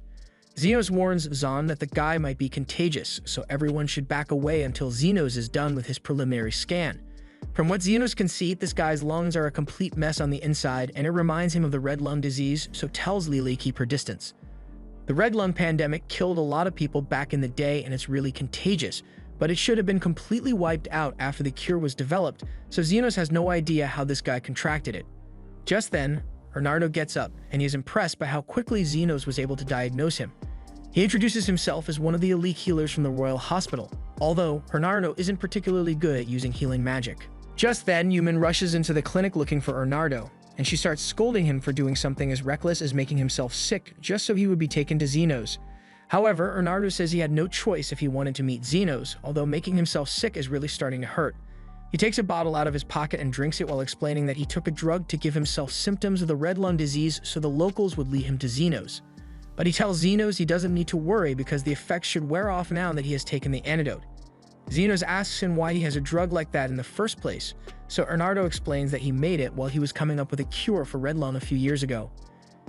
Xenos warns Zahn that the guy might be contagious, so everyone should back away until Xenos is done with his preliminary scan. From what Xenos can see, this guy's lungs are a complete mess on the inside, and it reminds him of the red lung disease, so tells Lily keep her distance. The red lung pandemic killed a lot of people back in the day, and it's really contagious, but it should have been completely wiped out after the cure was developed, so Xenos has no idea how this guy contracted it. Just then, Bernardo gets up, and he is impressed by how quickly Xenos was able to diagnose him. He introduces himself as one of the elite healers from the Royal Hospital, although Bernardo isn't particularly good at using healing magic. Just then, Yumin rushes into the clinic looking for Bernardo, and she starts scolding him for doing something as reckless as making himself sick just so he would be taken to Xenos. However, Bernardo says he had no choice if he wanted to meet Xenos, although making himself sick is really starting to hurt. He takes a bottle out of his pocket and drinks it while explaining that he took a drug to give himself symptoms of the red lung disease so the locals would lead him to Xenos. But he tells Xenos he doesn't need to worry because the effects should wear off now that he has taken the antidote. Xenos asks him why he has a drug like that in the first place, so Bernardo explains that he made it while he was coming up with a cure for red lung a few years ago.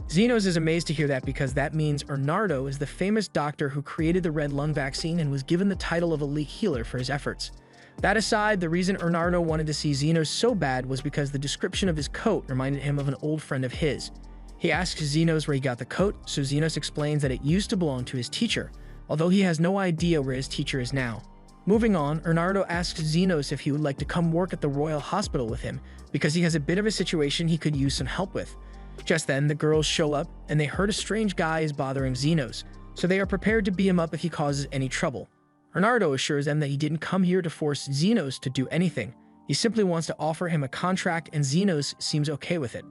Xenos is amazed to hear that because that means Bernardo is the famous doctor who created the red lung vaccine and was given the title of elite healer for his efforts. That aside, the reason Bernardo wanted to see Xenos so bad was because the description of his coat reminded him of an old friend of his. He asks Xenos where he got the coat, so Xenos explains that it used to belong to his teacher, although he has no idea where his teacher is now. Moving on, Bernardo asks Xenos if he would like to come work at the Royal Hospital with him, because he has a bit of a situation he could use some help with. Just then, the girls show up, and they heard a strange guy is bothering Xenos, so they are prepared to beat him up if he causes any trouble. Bernardo assures them that he didn't come here to force Xenos to do anything. He simply wants to offer him a contract, and Xenos seems okay with it.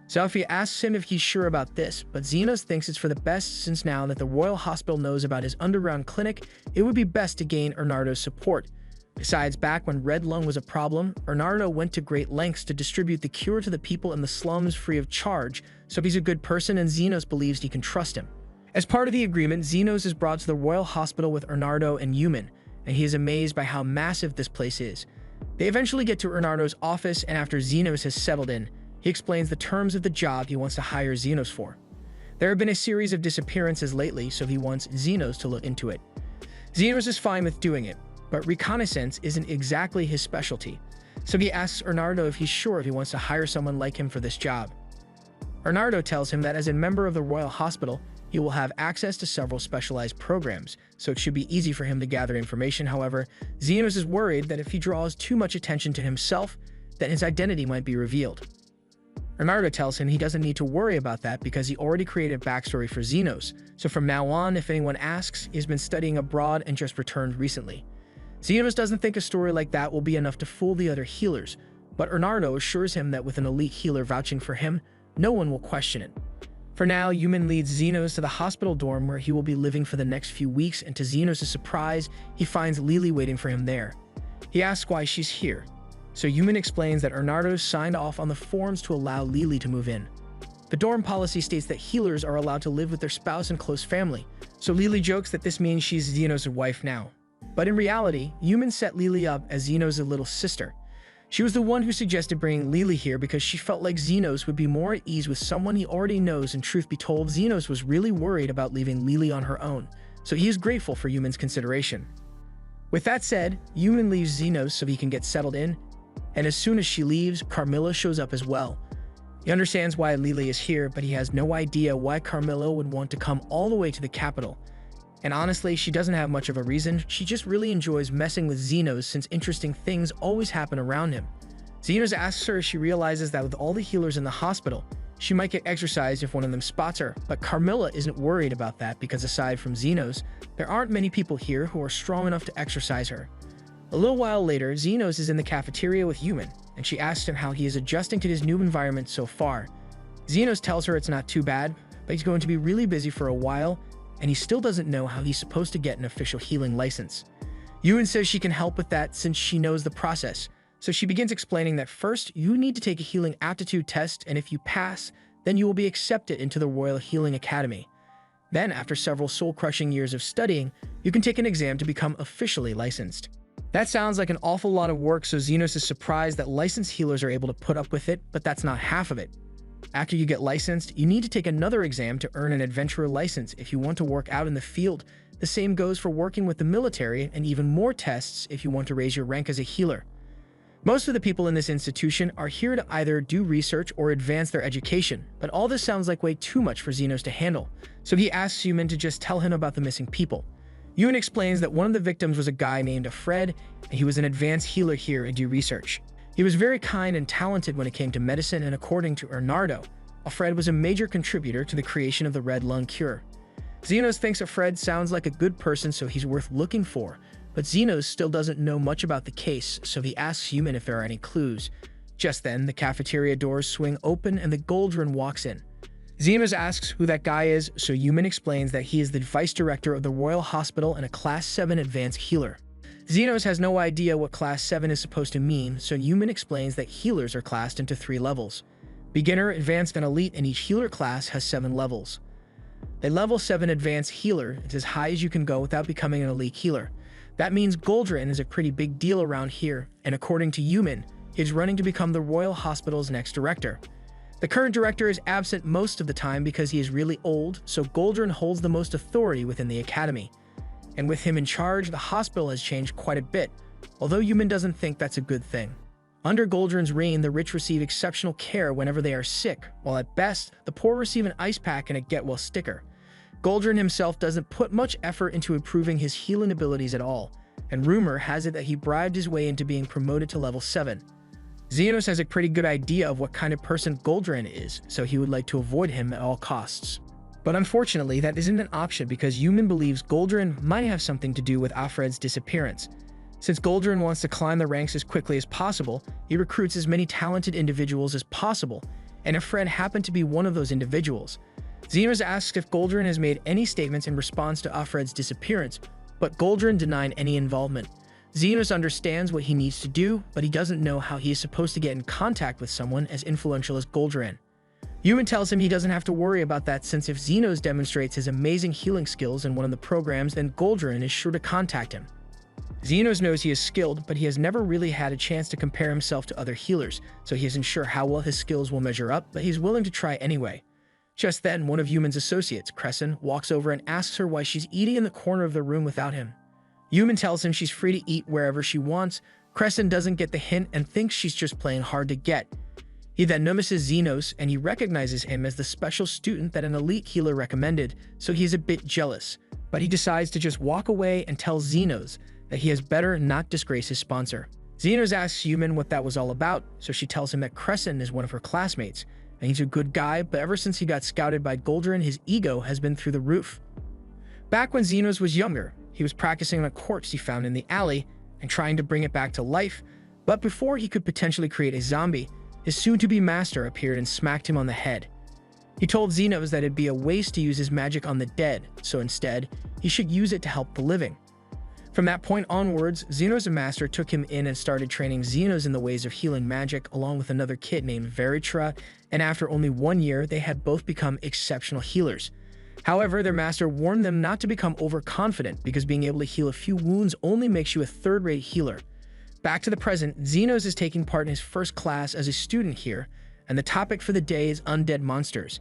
Zelfie asks him if he's sure about this, but Xenos thinks it's for the best since now that the Royal Hospital knows about his underground clinic, it would be best to gain Bernardo's support. Besides, back when red lung was a problem, Bernardo went to great lengths to distribute the cure to the people in the slums free of charge, so he's a good person and Xenos believes he can trust him. As part of the agreement, Xenos is brought to the Royal Hospital with Bernardo and Yumin, and he is amazed by how massive this place is. They eventually get to Ernardo's office, and after Xenos has settled in, he explains the terms of the job he wants to hire Xenos for. There have been a series of disappearances lately, so he wants Xenos to look into it. Xenos is fine with doing it, but reconnaissance isn't exactly his specialty, so he asks Ernardo if he's sure if he wants to hire someone like him for this job. Ernardo tells him that as a member of the Royal Hospital, he will have access to several specialized programs, so it should be easy for him to gather information. However, Xenos is worried that if he draws too much attention to himself, then his identity might be revealed. Ernardo tells him he doesn't need to worry about that because he already created a backstory for Xenos, so from now on, if anyone asks, he's been studying abroad and just returned recently. Xenos doesn't think a story like that will be enough to fool the other healers, but Ernardo assures him that with an elite healer vouching for him, no one will question it. For now, Yumin leads Xenos to the hospital dorm where he will be living for the next few weeks, and to Xenos' surprise, he finds Lily waiting for him there. He asks why she's here, so Yumin explains that Ernardo signed off on the forms to allow Lily to move in. The dorm policy states that healers are allowed to live with their spouse and close family, so Lily jokes that this means she's Xenos' wife now. But in reality, Yumin set Lily up as Xenos' little sister. She was the one who suggested bringing Lily here because she felt like Xenos would be more at ease with someone he already knows, and truth be told, Xenos was really worried about leaving Lily on her own, so he is grateful for Yumin's consideration. With that said, Yumin leaves Xenos so he can get settled in, and as soon as she leaves, Carmilla shows up as well. He understands why Lily is here, but he has no idea why Carmilla would want to come all the way to the capital. And honestly, she doesn't have much of a reason. She just really enjoys messing with Xenos since interesting things always happen around him. Xenos asks her if she realizes that with all the healers in the hospital, she might get exorcised if one of them spots her, but Carmilla isn't worried about that because aside from Xenos, there aren't many people here who are strong enough to exorcise her. A little while later, Xenos is in the cafeteria with Yumin, and she asks him how he is adjusting to his new environment so far. Xenos tells her it's not too bad, but he's going to be really busy for a while, and he still doesn't know how he's supposed to get an official healing license. Yumin says she can help with that since she knows the process, so she begins explaining that first, you need to take a healing aptitude test, and if you pass, then you will be accepted into the Royal Healing Academy. Then, after several soul-crushing years of studying, you can take an exam to become officially licensed. That sounds like an awful lot of work, so Xenos is surprised that licensed healers are able to put up with it, but that's not half of it. After you get licensed, you need to take another exam to earn an adventurer license if you want to work out in the field. The same goes for working with the military, and even more tests if you want to raise your rank as a healer. Most of the people in this institution are here to either do research or advance their education, but all this sounds like way too much for Xenos to handle, so he asks Yumin to just tell him about the missing people. Yumin explains that one of the victims was a guy named Fred, and he was an advanced healer here and do research. He was very kind and talented when it came to medicine, and according to Ernardo, Fred was a major contributor to the creation of the red lung cure. Xenos thinks Fred sounds like a good person, so he's worth looking for, but Xenos still doesn't know much about the case, so he asks Yumin if there are any clues. Just then, the cafeteria doors swing open and the Goldrin walks in. Xenos asks who that guy is, so Yumin explains that he is the vice director of the Royal Hospital and a Class 7 advanced healer. Xenos has no idea what Class 7 is supposed to mean, so Yumin explains that healers are classed into 3 levels. Beginner, Advanced, and Elite, and each healer class has 7 levels. A Level 7 Advanced Healer is as high as you can go without becoming an Elite Healer. That means Goldrin is a pretty big deal around here, and according to Yumin, he's running to become the Royal Hospital's next director. The current director is absent most of the time because he is really old, so Goldrin holds the most authority within the academy. And with him in charge, the hospital has changed quite a bit, although Yumin doesn't think that's a good thing. Under Goldrin's reign, the rich receive exceptional care whenever they are sick, while at best, the poor receive an ice pack and a get-well sticker. Goldrin himself doesn't put much effort into improving his healing abilities at all, and rumor has it that he bribed his way into being promoted to level 7. Xenos has a pretty good idea of what kind of person Goldrin is, so he would like to avoid him at all costs. But unfortunately, that isn't an option because Yumin believes Goldrin might have something to do with Alfred's disappearance. Since Goldrin wants to climb the ranks as quickly as possible, he recruits as many talented individuals as possible, and Alfred happened to be one of those individuals. Xenos asks if Goldrin has made any statements in response to Alfred's disappearance, but Goldrin denied any involvement. Xenos understands what he needs to do, but he doesn't know how he is supposed to get in contact with someone as influential as Goldrin. Yumin tells him he doesn't have to worry about that since if Xenos demonstrates his amazing healing skills in one of the programs, then Goldrin is sure to contact him. Xenos knows he is skilled, but he has never really had a chance to compare himself to other healers, so he isn't sure how well his skills will measure up, but he's willing to try anyway. Just then, one of Yuman's associates, Crescent, walks over and asks her why she's eating in the corner of the room without him. Yuman tells him she's free to eat wherever she wants. Crescent doesn't get the hint and thinks she's just playing hard to get. He then notices Xenos, and he recognizes him as the special student that an elite healer recommended, so he's a bit jealous. But he decides to just walk away and tell Xenos that he has better not disgrace his sponsor. Xenos asks Yuman what that was all about, so she tells him that Crescent is one of her classmates, and he's a good guy, but ever since he got scouted by Goldrin, his ego has been through the roof. Back when Xenos was younger, he was practicing on a corpse he found in the alley and trying to bring it back to life, but before he could potentially create a zombie, his soon-to-be master appeared and smacked him on the head. He told Xenos that it'd be a waste to use his magic on the dead, so instead, he should use it to help the living. From that point onwards, Xenos' master took him in and started training Xenos in the ways of healing magic along with another kid named Veritra, and after only 1 year, they had both become exceptional healers. However, their master warned them not to become overconfident because being able to heal a few wounds only makes you a third-rate healer. Back to the present, Xenos is taking part in his first class as a student here, and the topic for the day is undead monsters.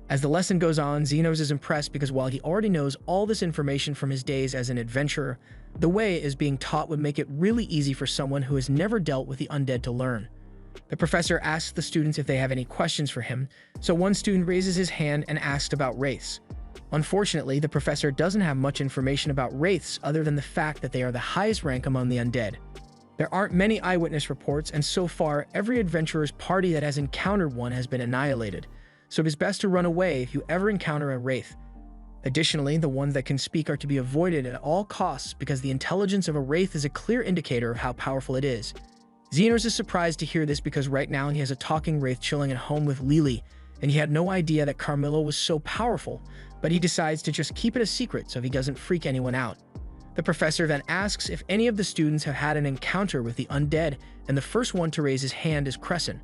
As the lesson goes on, Xenos is impressed because while he already knows all this information from his days as an adventurer, the way is being taught would make it really easy for someone who has never dealt with the undead to learn. The professor asks the students if they have any questions for him, so one student raises his hand and asks about wraiths. Unfortunately, the professor doesn't have much information about wraiths other than the fact that they are the highest rank among the undead. There aren't many eyewitness reports, and so far, every adventurer's party that has encountered one has been annihilated, so it is best to run away if you ever encounter a wraith. Additionally, the ones that can speak are to be avoided at all costs because the intelligence of a wraith is a clear indicator of how powerful it is. Xenos is surprised to hear this because right now he has a talking wraith chilling at home with Lily, and he had no idea that Carmilla was so powerful, but he decides to just keep it a secret so he doesn't freak anyone out. The professor then asks if any of the students have had an encounter with the undead, and the first one to raise his hand is Crescent.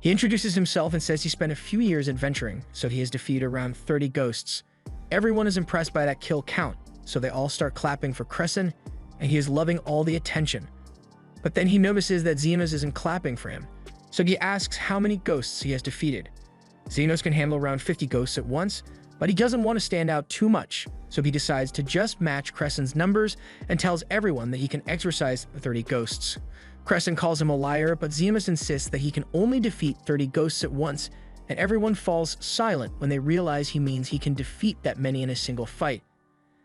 He introduces himself and says he spent a few years adventuring, so he has defeated around 30 ghosts. Everyone is impressed by that kill count, so they all start clapping for Crescent, and he is loving all the attention. But then he notices that Xenos isn't clapping for him, so he asks how many ghosts he has defeated. Xenos can handle around 50 ghosts at once, but he doesn't want to stand out too much, so he decides to just match Crescent's numbers and tells everyone that he can exorcise 30 ghosts. Crescent calls him a liar, but Xenos insists that he can only defeat 30 ghosts at once, and everyone falls silent when they realize he means he can defeat that many in a single fight.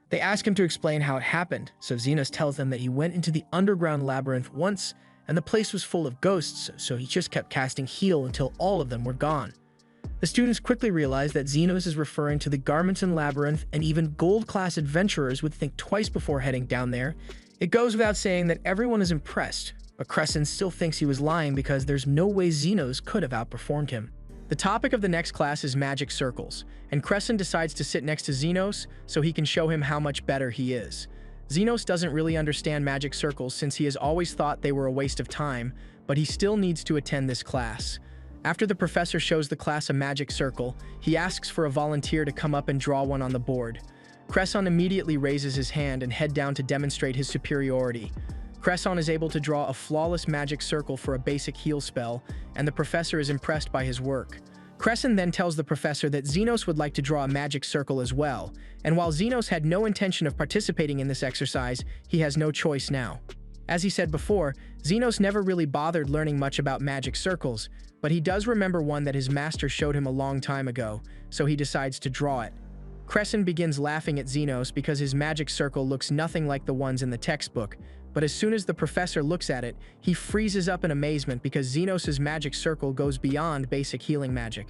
They ask him to explain how it happened, so Xenos tells them that he went into the underground labyrinth once, and the place was full of ghosts, so he just kept casting heal until all of them were gone. The students quickly realize that Xenos is referring to the Garmenton Labyrinth, and even gold-class adventurers would think twice before heading down there. It goes without saying that everyone is impressed, but Crescent still thinks he was lying because there's no way Xenos could have outperformed him. The topic of the next class is magic circles, and Crescent decides to sit next to Xenos so he can show him how much better he is. Xenos doesn't really understand magic circles since he has always thought they were a waste of time, but he still needs to attend this class. After the professor shows the class a magic circle, he asks for a volunteer to come up and draw one on the board. Crescent immediately raises his hand and head down to demonstrate his superiority. Crescent is able to draw a flawless magic circle for a basic heal spell, and the professor is impressed by his work. Crescent then tells the professor that Xenos would like to draw a magic circle as well, and while Xenos had no intention of participating in this exercise, he has no choice now. As he said before, Xenos never really bothered learning much about magic circles, but he does remember one that his master showed him a long time ago, so he decides to draw it. Crescent begins laughing at Xenos because his magic circle looks nothing like the ones in the textbook, but as soon as the professor looks at it, he freezes up in amazement because Xenos' magic circle goes beyond basic healing magic.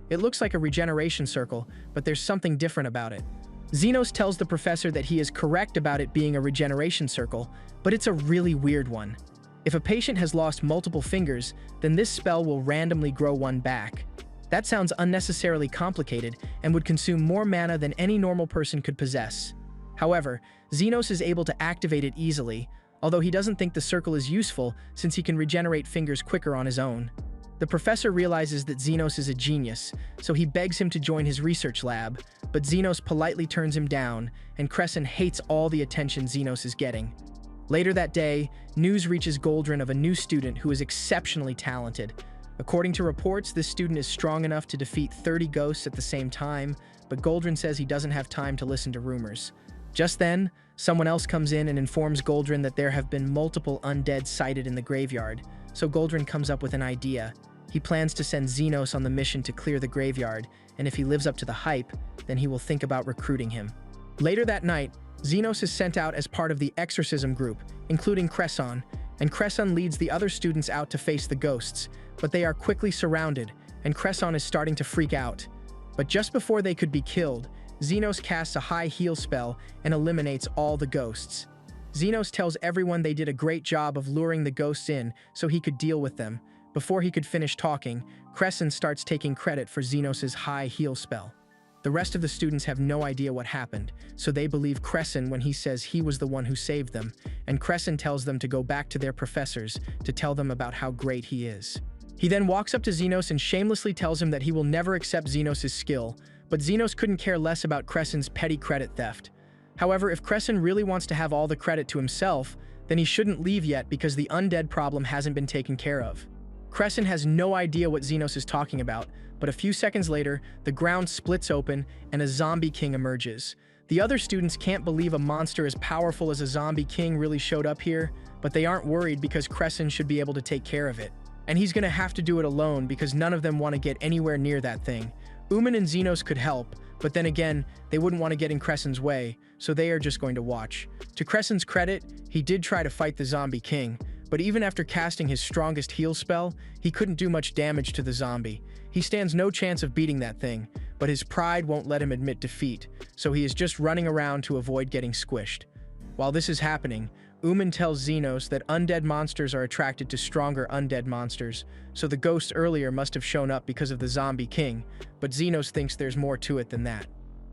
It looks like a regeneration circle, but there's something different about it. Xenos tells the professor that he is correct about it being a regeneration circle, but it's a really weird one. If a patient has lost multiple fingers, then this spell will randomly grow one back. That sounds unnecessarily complicated and would consume more mana than any normal person could possess. However, Xenos is able to activate it easily, although he doesn't think the circle is useful since he can regenerate fingers quicker on his own. The professor realizes that Xenos is a genius, so he begs him to join his research lab, but Xenos politely turns him down, and Crescent hates all the attention Xenos is getting. Later that day, news reaches Goldrin of a new student who is exceptionally talented. According to reports, this student is strong enough to defeat 30 ghosts at the same time, but Goldrin says he doesn't have time to listen to rumors. Just then, someone else comes in and informs Goldrin that there have been multiple undead sighted in the graveyard, so Goldrin comes up with an idea. He plans to send Xenos on the mission to clear the graveyard, and if he lives up to the hype, then he will think about recruiting him. Later that night, Xenos is sent out as part of the exorcism group, including Cresson, and Cresson leads the other students out to face the ghosts, but they are quickly surrounded, and Cresson is starting to freak out. But just before they could be killed, Xenos casts a high heal spell and eliminates all the ghosts. Xenos tells everyone they did a great job of luring the ghosts in so he could deal with them. Before he could finish talking, Cresson starts taking credit for Xenos' high heal spell. The rest of the students have no idea what happened, so they believe Cresson when he says he was the one who saved them, and Cresson tells them to go back to their professors to tell them about how great he is. He then walks up to Xenos and shamelessly tells him that he will never accept Xenos' skill, but Xenos couldn't care less about Cresson's petty credit theft. However, if Cresson really wants to have all the credit to himself, then he shouldn't leave yet because the undead problem hasn't been taken care of. Cresson has no idea what Xenos is talking about, but a few seconds later, the ground splits open and a zombie king emerges. The other students can't believe a monster as powerful as a zombie king really showed up here, but they aren't worried because Cresson should be able to take care of it. And he's gonna have to do it alone because none of them want to get anywhere near that thing. Uman and Xenos could help, but then again, they wouldn't want to get in Cresson's way, so they are just going to watch. To Cresson's credit, he did try to fight the zombie king, but even after casting his strongest heal spell, he couldn't do much damage to the zombie. He stands no chance of beating that thing, but his pride won't let him admit defeat, so he is just running around to avoid getting squished. While this is happening, Uman tells Xenos that undead monsters are attracted to stronger undead monsters, so the ghosts earlier must have shown up because of the zombie king, but Xenos thinks there's more to it than that.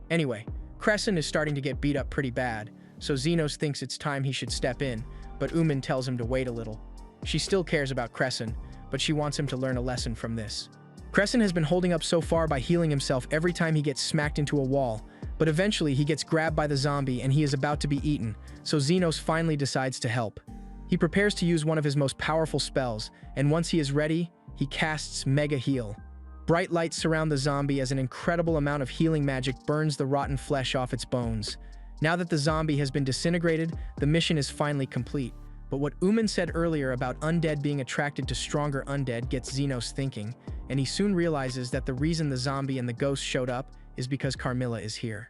Anyway, Cresson is starting to get beat up pretty bad, so Xenos thinks it's time he should step in, but Uman tells him to wait a little. She still cares about Cresson, but she wants him to learn a lesson from this. Cresson has been holding up so far by healing himself every time he gets smacked into a wall, but eventually he gets grabbed by the zombie and he is about to be eaten, so Xenos finally decides to help. He prepares to use one of his most powerful spells, and once he is ready, he casts Mega Heal. Bright lights surround the zombie as an incredible amount of healing magic burns the rotten flesh off its bones. Now that the zombie has been disintegrated, the mission is finally complete. But what Uman said earlier about undead being attracted to stronger undead gets Xenos thinking, and he soon realizes that the reason the zombie and the ghost showed up is because Carmilla is here.